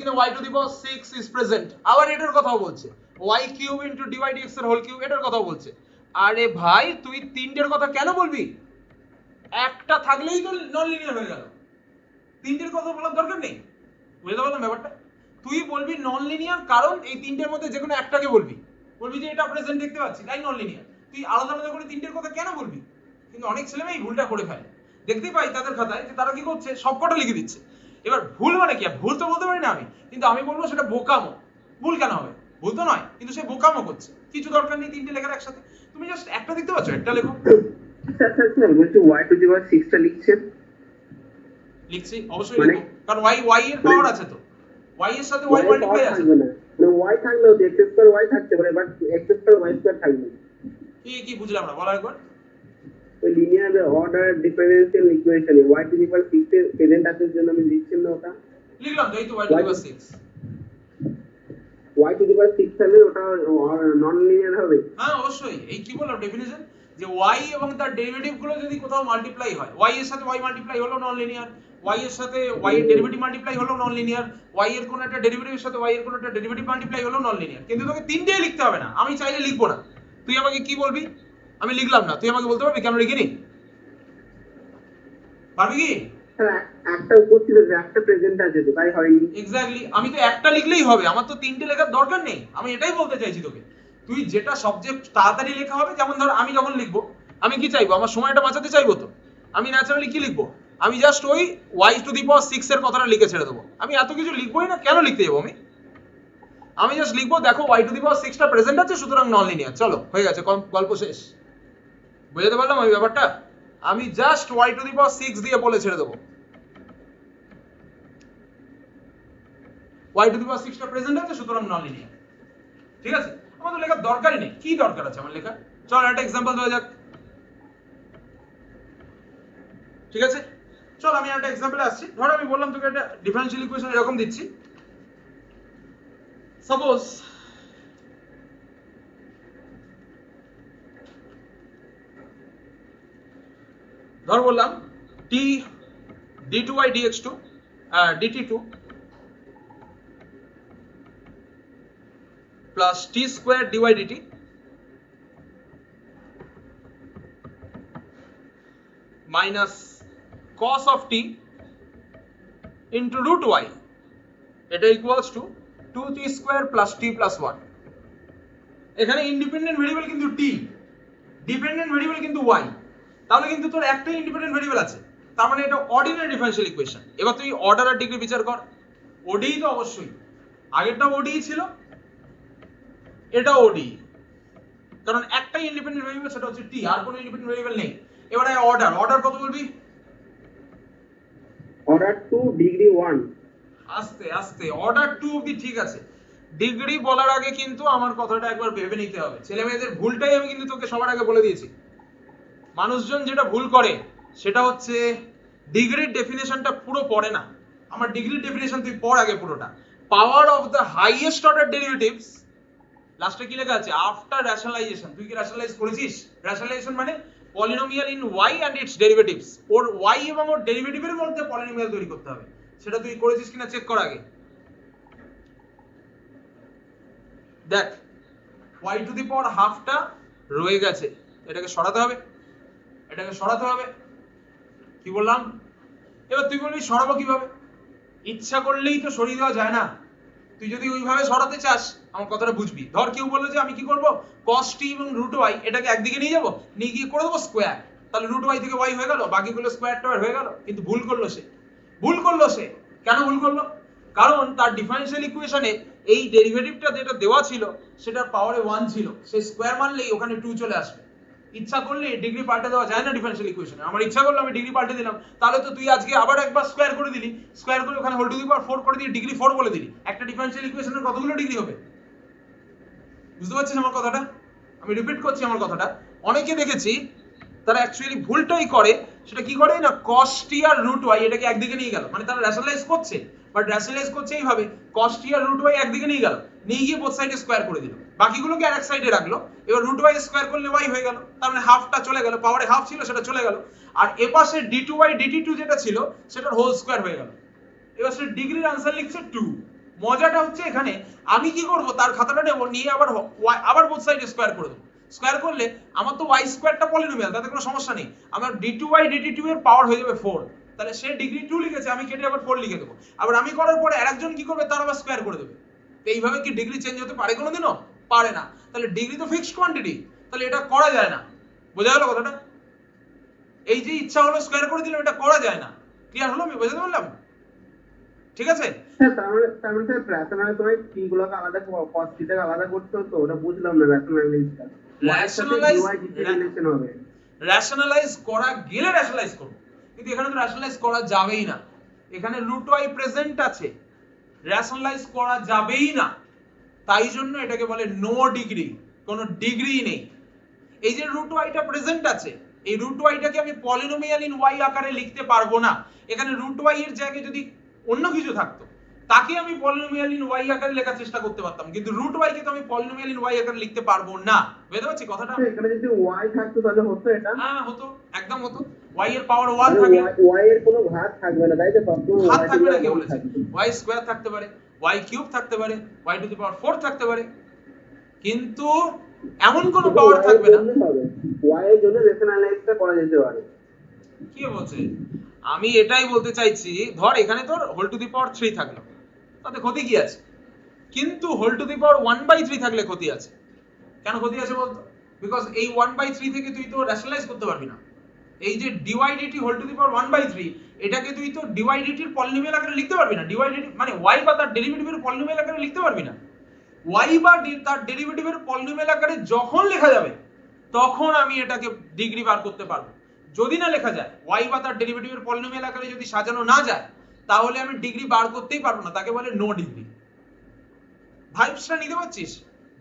কিনা y to the power 6 is present, আবার এটার কথাও বলছে y cube into dy dx এর হোল কিউব, এটার কথাও বলছে। আরে ভাই তুই তিনটের কথা কেন বলবি? একটা থাকলেই তো নন লিনিয়ার হয়ে গেল, তিনটের কথা বলার দরকার নেই। বুঝতে পারলাম ব্যাপারটা? তুই বলবি নন লিনিয়ার কারণ এই তিনটের মধ্যে যে কোনো একটাকে বলবি যে এটা প্রেজেন্ট দেখতে পাচ্ছি তাই নন লিনিয়ার। তুই আলাদা আলাদা করে তিনটের কথা কেন বলবি? কিন্তু অনেক ছেলে মেয়ে এই ভুলটা করে ফেলে। দেখতেই পাই তাদের খাতায় যে তারা কি করছে, সবকটা লিখে দিচ্ছে। এবার ভুল মানে কি? ভুল তো বলতে পারি না আমি, কিন্তু আমি বলবো সেটা বোকামো। ভুল কেন হবে? ভুল তো নয়, কিন্তু সে বোকামো করছে। কিছু দরকার নেই তিনটে লেখার একসাথে, তুমি জাস্ট একটা দেখতে পাচ্ছ, একটা লেখো। আচ্ছা বলছি y টু দি পাওয়ার 6 টা লিখছেন? লিখছি, অবশ্যই লিখবো, কারণ y এর পাওয়ার আছে তো, y এর সাথে y মাল্টিপ্লাই আছে। না y থাকলেও তো x স্কয়ার y থাকতে পারে, but x square y square থাকবে না। কি বুঝলাম না, বলা একবার। ওই লিনিয়ার অর্ডার ডিফারেনশিয়াল ইকুয়েশনে y টু দি পাওয়ার 6 এর প্রেজেন্ট আছে জন্য আমি লিখছি না ওটা। লিখলাম তো, এই তো y to the power 6। y to the power 6 হলে ওটা নন লিনিয়ার হবে। হ্যাঁ অবশ্যই, এই কি বললাম ডেফিনিশন, যে y এবং তার ডেরিভেটিভ গুলো যদি কোথাও মাল্টিপ্লাই হয়, y এর সাথে y মাল্টিপ্লাই হলো নন লিনিয়ার, y এর সাথে y এর ডেরিভেটিভ মাল্টিপ্লাই হলো নন লিনিয়ার, y এর কোন একটা ডেরিভেটিভের সাথে y এর কোন একটা ডেরিভেটিভ মাল্টিপ্লাই হলো নন লিনিয়ার। কিন্তু তোকে তিনটেই লিখতে হবে না, আমি চাইলে লিখবো না। তুই আমাকে কি বলবি, আমি লিখলাম না, তুই আমাকে বলতে পারবি কেন লিখিনি? পারবি কি? একটা উপস্থিত আছে, একটা প্রেজেন্ট আছে তো তাই হয়নি। এক্স্যাক্টলি, আমি তো একটা লিখলেই হবে, আমার তো তিনটে লেখার দরকার নেই। আমি এটাই বলতে চাইছি তোকে, তুই যেটা সবচেয়ে তাড়াতাড়ি লেখা হবে, যেমন ধর আমি যখন লিখবো, আমি কি চাইবো, আমার সময়টা বাঁচাতে চাইবো, তো আমি ন্যাচারালি কি লিখবো, আমি জাস্ট ওই y টু দি পাওয়ার 6 এর কথাটা লিখে ছেড়ে দেবো। আমি এত কিছু লিখবোই না, কেন লিখতে যাবো আমি জাস্ট লিখবো দেখো y টু দি পাওয়ার 6 টা প্রেজেন্ট আছে, সুতরাং নন লিনিয়ার। চলো হয়ে গেছে, গল্প শেষ। বুঝতে পারলাম আমি ব্যাপারটা? আমি just y to the power 6 দিয়ে বলে ছেড়ে দেবো y টু দি পাওয়ার 6 টা প্রেজেন্ট আছে, সুতরাং নন লিনিয়ার। ঠিক আছে, আমার তো লেখার দরকারই নেই। কি দরকার আছে আমার লেখা? চল একটা एग्जांपल দেওয়া যাক। ঠিক আছে, চল আমি একটা एग्जांपल আসছি। ধর আমি বললাম তোকে একটা ডিফারেনশিয়াল ইকুয়েশন এরকম দিচ্ছি। সাপোজ ধর বললাম t d2y dx2 dt2 plus t square dy dt minus cos of t into root y, এটা equals to 2t square plus t plus 1। এখানে ইন্ডিপেন্ডেন্ট ভেরিয়েবল কিন্তু t, ডিপেন্ডেন্ট ভেরিয়েবল কিন্তু y, তাহলে কিন্তু তোর একটাই ইন্ডিপেন্ডেন্ট ভেরিয়েবল আছে, তার মানে এটা অর্ডিনারি ডিফারেনশিয়াল ইকুয়েশন। এবার তুই অর্ডার আর ডিগ্রি বিচার কর। ওডি তো অবশ্যই, আগেরটা ওডি ছিল, এটা ওডি, কারণ একটাই ইন্ডিপেন্ডেন্ট ভেরিয়েবল, সেটা হচ্ছে t, আর কোনো ইন্ডিপেন্ডেন্ট ভেরিয়েবল নেই। এবারে অর্ডার কত বলবি? Order 2 degree 1। আস্তে অর্ডার 2 অবধি ঠিক আছে, ডিগ্রি বলার আগে কিন্তু আমার কথাটা একবার ভেবে নিতে হবে। ছেলে মেয়েদের ভুলটাই আমি কিন্তু তোকে সবার আগে বলে দিয়েছি। মানুষজন যেটা ভুল করে সেটা হচ্ছে ডিগ্রির ডেফিনেশনটা পুরো পড়ে না। আমার ডিগ্রির ডেফিনেশন তুই পড় আগে পুরোটা। Power of the highest order derivatives, লাস্টে কি লেখা আছে? After rationalisation. তুই কি রেশনালাইজ করেছিস? রেশনালাইজেশন মানে polynomial in y and its derivatives, or y এবং ওর ডেরিভেটিভের মধ্যে পলিনোমিয়াল তৈরি করতে হবে। সেটা তুই করেছিস কিনা চেক কর আগে। দেখ y টু দি পাওয়ার হাফটা রয়ে গেছে, এটাকে সরাতে হবে, এটাকে সরাতে হবে। কি বললাম? এবার তুই বলবি সরাবো কিভাবে? ইচ্ছা করলেই তো সরিয়ে দেওয়া যায় না। তুই যদি ওইভাবে সরাতে চাস আমার কথাটা বুঝবি। ধর কেউ বললো যে আমি কি করব, cos t এবং root y এটাকে একদিকে নিয়ে যাব, নিয়ে গিয়ে করে দেবো স্কোয়ার, তাহলে root y থেকে y হয়ে গেল, বাকিগুলো স্কোয়ার টাওয়ার হয়ে গেল। কিন্তু ভুল করলো সে, ভুল করলো সে। কেন ভুল করলো? কারণ তার ডিফারেনশিয়াল ইকুয়েশনে এই ডেরিভেটিভটা যেটা দেওয়া ছিল সেটার পাওয়ারে 1 ছিল, সে স্কোয়ার মারলেই ওখানে 2 চলে আসবে। ইচ্ছা করলে ডিগ্রি পাল্টে দেওয়া যায় না ডিফারেনশিয়াল ইকুয়েশনে। আমার ইচ্ছা করলো আমি ডিগ্রি পাল্টে দিলাম, তাহলে তো তুই আজকে আবার একবার স্কোয়ার করে দিলি, স্কোয়ার করে ওখানে হোল টু দি পাওয়ার 4 করে দিয়ে ডিগ্রি 4 বলে দিলি। একটা ডিফারেনশিয়াল ইকুয়েশনের কতগুলো ডিগ্রি হবে? বুঝতে পারছিস আমার কথাটা? আমি রিপিট করছি আমার কথাটা। অনেকে দেখেছি তারা অ্যাকচুয়ালি ভুলটাই করে, সেটা কি করে না, cos t আর root y এটাকে একদিকে নিয়ে গেল, মানে তারা র্যাশনালাইজ করছে, বাট র্যাশনালাইজ করছে এইভাবে cos t আর root y একদিকে নিয়ে গেল, নিয়ে গিয়ে বোথ সাইডে স্কয়ার করে দিল, বাকিগুলোকে আরেক সাইডে রাখলো। এবার root y স্কয়ার করলে y হয়ে গেল, তার মানে হাফটা চলে গেল, পাওয়ারে হাফ ছিল সেটা চলে গেল, আর এপাশে d2y dt2 যেটা ছিল সেটার হোল স্কয়ার হয়ে গেল। এবার সে ডিগ্রির आंसर লিখছে 2। মজাটা হচ্ছে এখানে আমি কি করব, তার খাতাটা নেব, নিয়ে আবার বোথ সাইডে স্কয়ার করে দেব। স্কয়ার করলে আমার তো y স্কয়ারটা পলিনোমিয়াল, তাতে কোনো সমস্যা নেই। আমার d2y dt2 এর পাওয়ার হয়ে যাবে 4, তাহলে সে ডিগ্রি 2 লিখেছে, আমি কেটে আবার 4 লিখে দেব। আবার আমি করার পরে আরেকজন কি করবে, তার আবার স্কয়ার করে দেবে। তো এইভাবে কি ডিগ্রি চেঞ্জ হতে পারে কোনোদিনও? পারে না। তাহলে ডিগ্রি তো ফিক্সড কোয়ান্টিটি, তাহলে এটা করা যায় না। বোঝা গেল কথাটা? এই যে ইচ্ছা হলো স্কয়ার করে দিলাম, এটা করা যায় না। ক্লিয়ার হলো? আমি বোঝাতে পারলাম? ঠিক আছে? হ্যাঁ, তার মানে রেশনাল তোমায় টি গুলোকে আলাদা cos t টাকে আলাদা করতে হতো, ওটা বুঝলাম না রেশনালাইজটা। y এর সাথে dy dt রিলেশন হবে। র্যাশনালাইজ করা গেলে র্যাশনালাইজ করব, কিন্তু এখানে তো র্যাশনালাইজ করা যাবেই না। এখানে রুট y প্রেজেন্ট আছে, র্যাশনালাইজ করা যাবেই না। তাই জন্য এটাকে বলে নো ডিগ্রি, কোনো ডিগ্রি নেই। এই যে রুট y টা প্রেজেন্ট আছে, এই রুট y টাকে আমি পলিনোমিয়াল ইন y আকারে লিখতে পারবো না। এখানে রুট y এর জায়গায় যদি অন্য কিছু থাকতো তাকে আমি পলিনোমিয়াল ইন y আকারে লেখার চেষ্টা করতে পারতাম, কিন্তু রুট y কে তো আমি পলিনোমিয়াল ইন y আকারে লিখতে পারবো না। বুঝতে পারছিস কথাটা? এখানে যদি y থাকতো তাহলে হতো এটা? হ্যাঁ হতো, একদম হতো। y এর পাওয়ার 1 থাকলে y এর কোনো ঘাত থাকবে না, তাই তো? সবসময় ঘাত y থাকবে না, কে থাকবে। বলেছে? y স্কয়ার থাকতে পারে, y কিউব থাকতে পারে, y টু দি পাওয়ার 4 থাকতে পারে, কিন্তু এমন কোনো পাওয়ার থাকবে না। y এর জন্য রেশনালাইজটা করা যেতে পারে। কি বলছে? আমি এটাই বলতে চাইছি, ধর এখানে তোর হোল টু দি পাওয়ার 3 থাকলো, তাতে ক্ষতি কি আছে? কিন্তু হোল টু দি পাওয়ার 1/3 থাকলে ক্ষতি আছে। কেন ক্ষতি আছে বলতো? বিকজ এই 1/3 থেকে তুই তো র্যাশনালাইজ করতে পারবি না। এই যে dy dt whole to the power 1/3, এটাকে তুই তো dy dt এর পলিনোমিয়াল আকারে লিখতে পারবি না। dy dt মানে y বা তার ডেরিভেটিভের পলিনোমিয়াল আকারে লিখতে পারবি না। y বা তার ডেরিভেটিভের পলিনোমিয়াল আকারে যখন লেখা যাবে তখন আমি এটাকে ডিগ্রি বার করতে পারবো। যদি না লেখা যায়, y বা তার ডেরিভেটিভের পলিনোমিয়াল আকারে যদি সাজানো না যায়, তাহলে আমি ডিগ্রি বার করতেই পারবো না, তাকে বলে নো ডিগ্রি। ভাইবসটা নিতে পারছিস?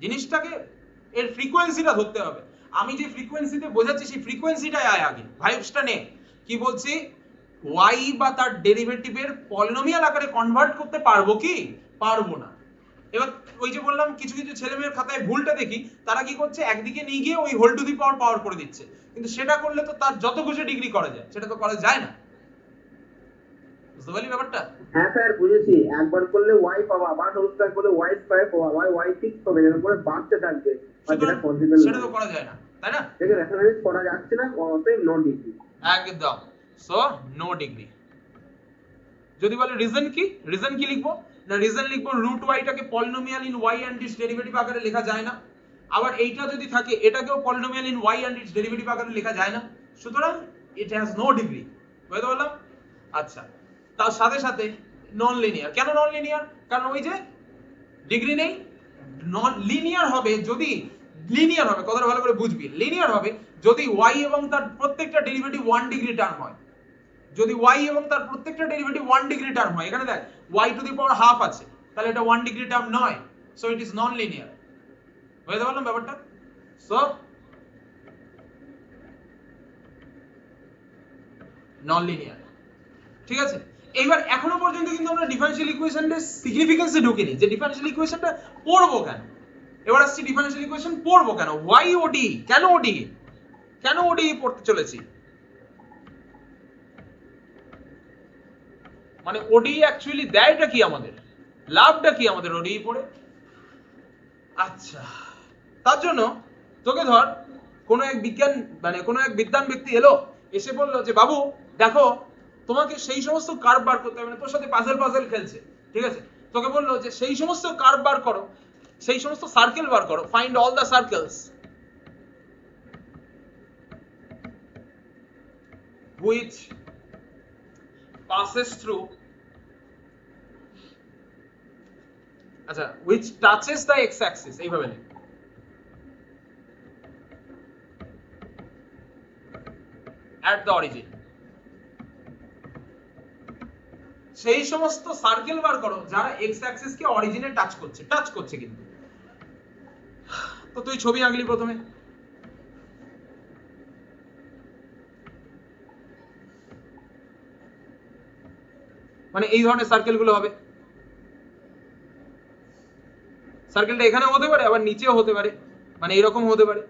জিনিসটাকে এর ফ্রিকোয়েন্সিটা ধরতে হবে। আমি যে ফ্রিকোয়েন্সিতে বোঝাচ্ছি সেই ফ্রিকোয়েন্সিটাই আয় আগে, ভাইবসটা নে। কি বলছি? y বা তার ডেরিভেটিভের পলিনোমিয়াল আকারে কনভার্ট করতে পারবো কি? পারবো না। এবার ওই যে বললাম কিছু কিছু ছেলেমেয়ের খাতায় ভুলটা দেখি, তারা কি করছে, একদিকে নিয়ে গিয়ে ওই হোল টু দি পাওয়ার পাওয়ার করে দিচ্ছে, কিন্তু সেটা করলে তো তার যত খুশি ডিগ্রি করা যায়, সেটা তো করা যায় না। বুঝতে পারলি ব্যাপারটা? হ্যাঁ স্যার, বুঝেছি। একবার করলে y পাবা, আবার হোল স্কয়ার করলে y স্কয়ার পাবা, y ফিক্স হবে, এর উপরে বাড়তে থাকবে, আর যেটা পসিবল না। সেটা তো করা যায় না, তাই না? এটাকে রেশনালাইজ করা যাচ্ছে না, অতএব নো ডিগ্রি। একদম। So no degree. যদি বলে রিজন কি, রিজন কি লিখবো না, রিজন লিখবো রুট y টাকে polynomial in y and its derivative আকারে লেখা যায় না। আবার এইটা যদি থাকে এটাকেও polynomial in y and its derivative আকারে লেখা যায় না, সুতরাং ইট হ্যাজ নো ডিগ্রি। বুঝতে পারলাম? আচ্ছা, তার সাথে সাথে নন লিনিয়ার। কেন নন লিনিয়ার? কারণ ওই যে ডিগ্রি নেই। নন লিনিয়ার হবে যদি, লিনিয়ার হবে, কথাটা ভালো করে বুঝবি, লিনিয়ার হবে যদি y এবং তার প্রত্যেকটা ডেরিভেটিভ 1 ডিগ্রি টার্ম হয়। যদি y এবং তার প্রত্যেকটা ডেরিভেটিভ 1 ডিগ্রি টার্ম হয়, এখানে দেখ y to the power half আছে, তাহলে এটা 1 ডিগ্রি টার্ম নয়, so it is non linear. বুঝতে পারলাম ব্যাপারটা? So non linear. ঠিক আছে? এইবার এখনো পর্যন্ত কিন্তু আমরা ডিফারেনশিয়াল ইকুয়েশনের সিগনিফিকেন্সে ঢুকিনি, যে ডিফারেনশিয়াল ইকুয়েশনটা পড়বো কেন। এবার আসছি ডিফারেনশিয়াল ইকুয়েশন পড়বো কেন, why ODE, কেন ODE, কেন ODE পড়তে চলেছি। মানে ওডি অ্যাকচুয়ালি দেয়টা কি আমাদের, লাভটা কি আমাদের ওডি পড়ে। আচ্ছা, তার জন্য তোকে ধর কোনো এক বিজ্ঞান মানে কোনো এক বিদ্বান ব্যক্তি এলো, এসে বললো যে বাবু দেখো তোমাকে সেই সমস্ত কার্ভ বার করতে হবে, মানে তোর সাথে পাজল খেলছে, ঠিক আছে, তোকে বললো যে সেই সমস্ত কার্ভ বার করো, সেই সমস্ত সার্কেল বার করো, find all the circles which passes through, আচ্ছা, which touches the x axis, এইভাবে লিখ, at the origin। সেই সমস্ত সার্কেল বার করো যারা এক্স অ্যাক্সিস কে অরিজিনে টাচ করছে কিন্তু। তো তুই ছবি আঁকলি প্রথমে, মানে এই ধরনের সার্কেল গুলো হবে, সার্কেলটা এখানেও হতে পারে আবার নিচেও হতে পারে, মানে এরকম হতে পারে,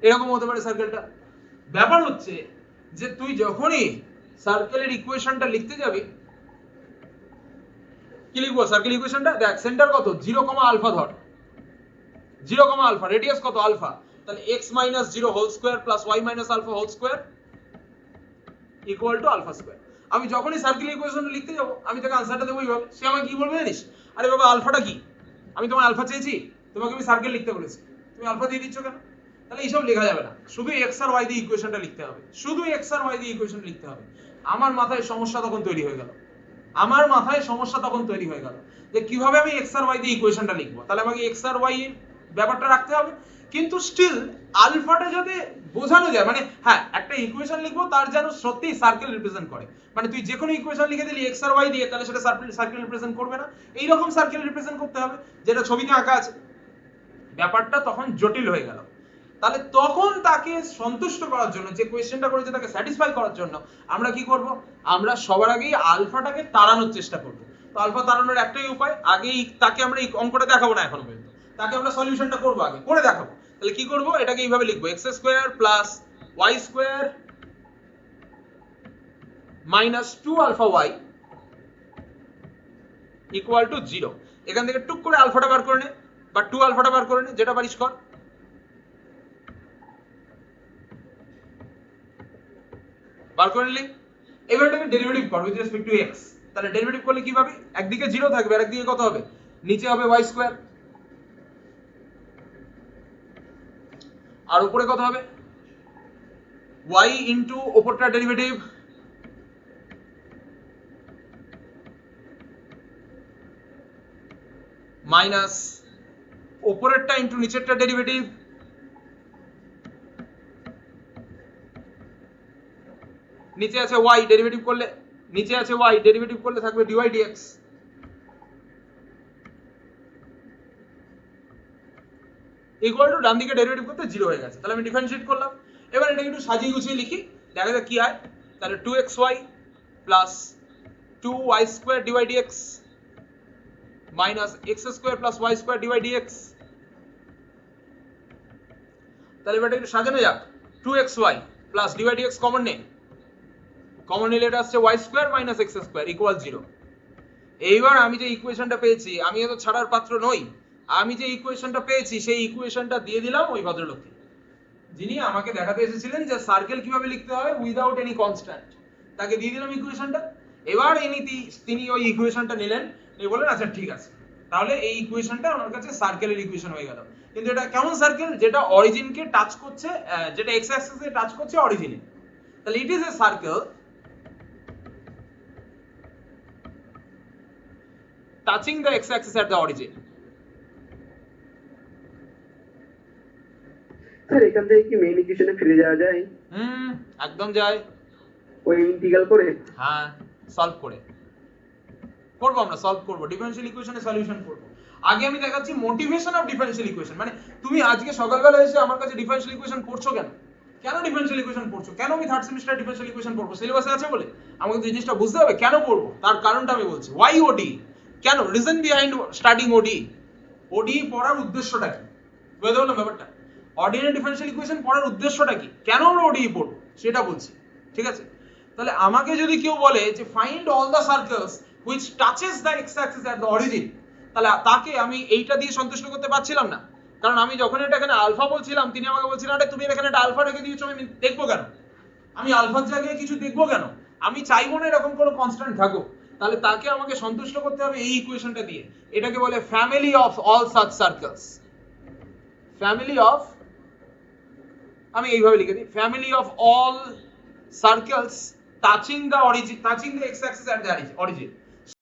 এরকম হতে পারে সার্কেলটা। ব্যাপার হচ্ছে যে তুই যখনই সার্কেলের ইকুয়েশনটা লিখতে যাবি, কি লিখবো সার্কেল ইকুয়েশনটা, দেখ সেন্টার কত 0, আলফা ধর, 0, আলফা, রেডিয়াস কত আলফা, তাহলে x minus 0 whole square plus y minus alpha whole square equal to alpha square. আমি যখনই সার্কেল ইকুয়েশন লিখতে যাব আমি তাকে আনসারটা দেবো এইভাবে, সে আমাকে কি বলবে জানিস, আরে বাবা আলফাটা কি, আমি তোমার আলফা চেয়েছি, তোমাকে আমি সার্কেল লিখতে বলেছি, তুমি আলফা দিয়ে দিচ্ছ কেন। তাহলে এইসব লেখা যাবে না, শুধু এক্স আর ওয়াই দিয়ে ইকুয়েশনটা লিখতে হবে, শুধু এক্স আর ওয়াই দিয়ে ইকুয়েশন লিখতে হবে। আমার মাথায় সমস্যা তখন তৈরি হয়ে গেল, আমার মাথায় সমস্যা তখন তৈরি হয়ে গেল যে কিভাবে আমি এক্স আর ওয়াই দিয়ে ইকুয়েশনটা লিখবো। তাহলে আমাকে এক্স আর ওয়াই এর ব্যাপারটা রাখতে হবে, কিন্তু স্টিল আলফাটা যাতে বোঝানো যায়, মানে হ্যাঁ একটা ইকুয়েশন লিখবো তার যেন সত্যি সার্কেল রিপ্রেজেন্ট করে, মানে তুই যে কোনো ইকুয়েশন লিখে দিলি এক্স আর ওয়াই দিয়ে, তাহলে সেটা সার্কেল রিপ্রেজেন্ট করবে না, এই রকম সার্কেল রিপ্রেজেন্ট করতে হবে যেটা ছবিতে আঁকা আছে। ব্যাপারটা তখন জটিল হয়ে গেল। তাহলে তখন তাকে সন্তুষ্ট করার জন্য, যে কোয়েশ্চেনটা করেছে তাকে স্যাটিসফাই করার জন্য আমরা কি করব, আমরা সবার আগেই আলফাটাকে তাড়ানোর চেষ্টা করব। তো আলফা তাড়ানোর একটাই উপায়, আগেই তাকে আমরা এই অঙ্কটা দেখাবো না এখনো পর্যন্ত, তাকে আমরা সলিউশনটা করব, আগে করে দেখাবো। তাহলে কি করব, এটাকে এইভাবে লিখবো, x square plus y square minus 2 alpha y equal to 0। এখান থেকে টুক করে আলফাটা বার করে নে, বা 2 আলফাটা বার করে নে, যেটা পারিস কর। বার করে নিলি, এবার এটাকে ডেরিভেটিভ কর উইথ রেসপেক্ট টু x। তাহলে ডেরিভেটিভ করলে কি পাবি, একদিকে 0 থাকবে আর একদিকে কত হবে, নিচে হবে y স্কয়ার, আর উপরে কত হবে y ইনটু উপরটা ডেরিভেটিভ মাইনাস উপরেরটা ইনটু নিচেরটা ডেরিভেটিভ নিচে আছে y ডেরিভেটিভ করলে, নিচে আছে y ডেরিভেটিভ করলে থাকবে dy dx ইকুয়াল টু ডান দিকে ডেরিভেটিভ করতে 0 হয়ে গেছে। তাহলে আমি ডিফারেন্সিয়েট করলাম, এবার এটাকে একটু সাজিয়ে গুছিয়ে লিখি, দেখা যাক কি হয়। তাহলে 2xy plus 2y square dy dx minus x square plus y square dy dx। তাহলে এবার একটু সাজানো যাক, 2xy plus dy dx common নে, কমন নিলে এটা আসছে y square minus x square equal 0। এইবার আমি যে ইকুয়েশনটা পেয়েছি, আমি এত ছাড়ার পাত্র নই, আমি যে ইকুয়েশনটা পেয়েছি সেই ইকুয়েশনটা দিয়ে দিলাম ওই ভদ্রলোককে, যিনি আমাকে দেখাতে এসেছিলেন যে সার্কেল কিভাবে লিখতে হয় উইদাউট এনি কনস্ট্যান্ট, তাকে দিয়ে দিলাম ইকুয়েশনটা। এবার তিনি ওই ইকুয়েশনটা নিলেন, নিয়ে বললেন আচ্ছা ঠিক আছে, তাহলে এই ইকুয়েশনটা ওনার কাছে সার্কেলের ইকুয়েশন হয়ে গেল। কিন্তু এটা কেমন সার্কেল, যেটা অরিজিনকে টাচ করছে, যেটা এক্স অ্যাক্সিসে টাচ করছে অরিজিনে। তাহলে it is a circle touching the x-axis at the origin। Sir এখান থেকে কি মেইন ইকুয়েশনে ফিরে যাওয়া যায়? একদম যায়, ওই ইন্টিগ্রাল করে, হ্যাঁ সলভ করে করব, আমরা সলভ করব, ডিফারেনশিয়াল ইকুয়েশনের সলিউশন করব। আগে আমি দেখাচ্ছি মোটিভেশন অফ ডিফারেনশিয়াল ইকুয়েশন, মানে তুমি আজকে সকালবেলা এসে আমার কাছে ডিফারেনশিয়াল ইকুয়েশন পড়ছো কেন, কেন ডিফারেনশিয়াল ইকুয়েশন পড়ছো, কেন আমি থার্ড সেমিস্টার ডিফারেনশিয়াল ইকুয়েশন পড়বো, সিলেবাসে আছে বলে আমাকে তো জিনিসটা বুঝতে হবে কেন পড়বো, তার কারণটা আমি বলছি। ওয়াই ওডি, কেন, রিজন বিহাইন্ড স্টাডিং ওডি, ওডি পড়ার উদ্দেশ্যটা কি, বুঝতে পারলাম ব্যাপারটা। অর্ডিনারি ডিফারেনশিয়াল ইকুয়েশন পড়ার উদ্দেশ্যটা কি, কেন আমরা ওডিই পড়বো সেটা বলছি, ঠিক আছে? তাহলে আমাকে যদি কেউ বলে যে find all the circles which touches the x Axis at the origin, তাহলে তাকে আমি এইটা দিয়ে সন্তুষ্ট করতে পারছিলাম না। কারণ আমি যখন এটা এখানে আলফা বলছিলাম, তিনি আমাকে বলছিলেন আরে তুমি এখানে একটা আলফা রেখে দিয়েছো, আমি দেখবো কেন, আমি আলফার জায়গায় কিছু দেখবো কেন, আমি চাইবো না এরকম কোনো কনস্ট্যান্ট থাকুক। তাহলে তাকে আমাকে সন্তুষ্ট করতে হবে এই ইকুয়েশনটা দিয়ে। এটাকে বলে family of all such circles. Family of, আমি এইভাবে লিখে দিই, family of all circles touching the origin, touching the x Axis at the origin.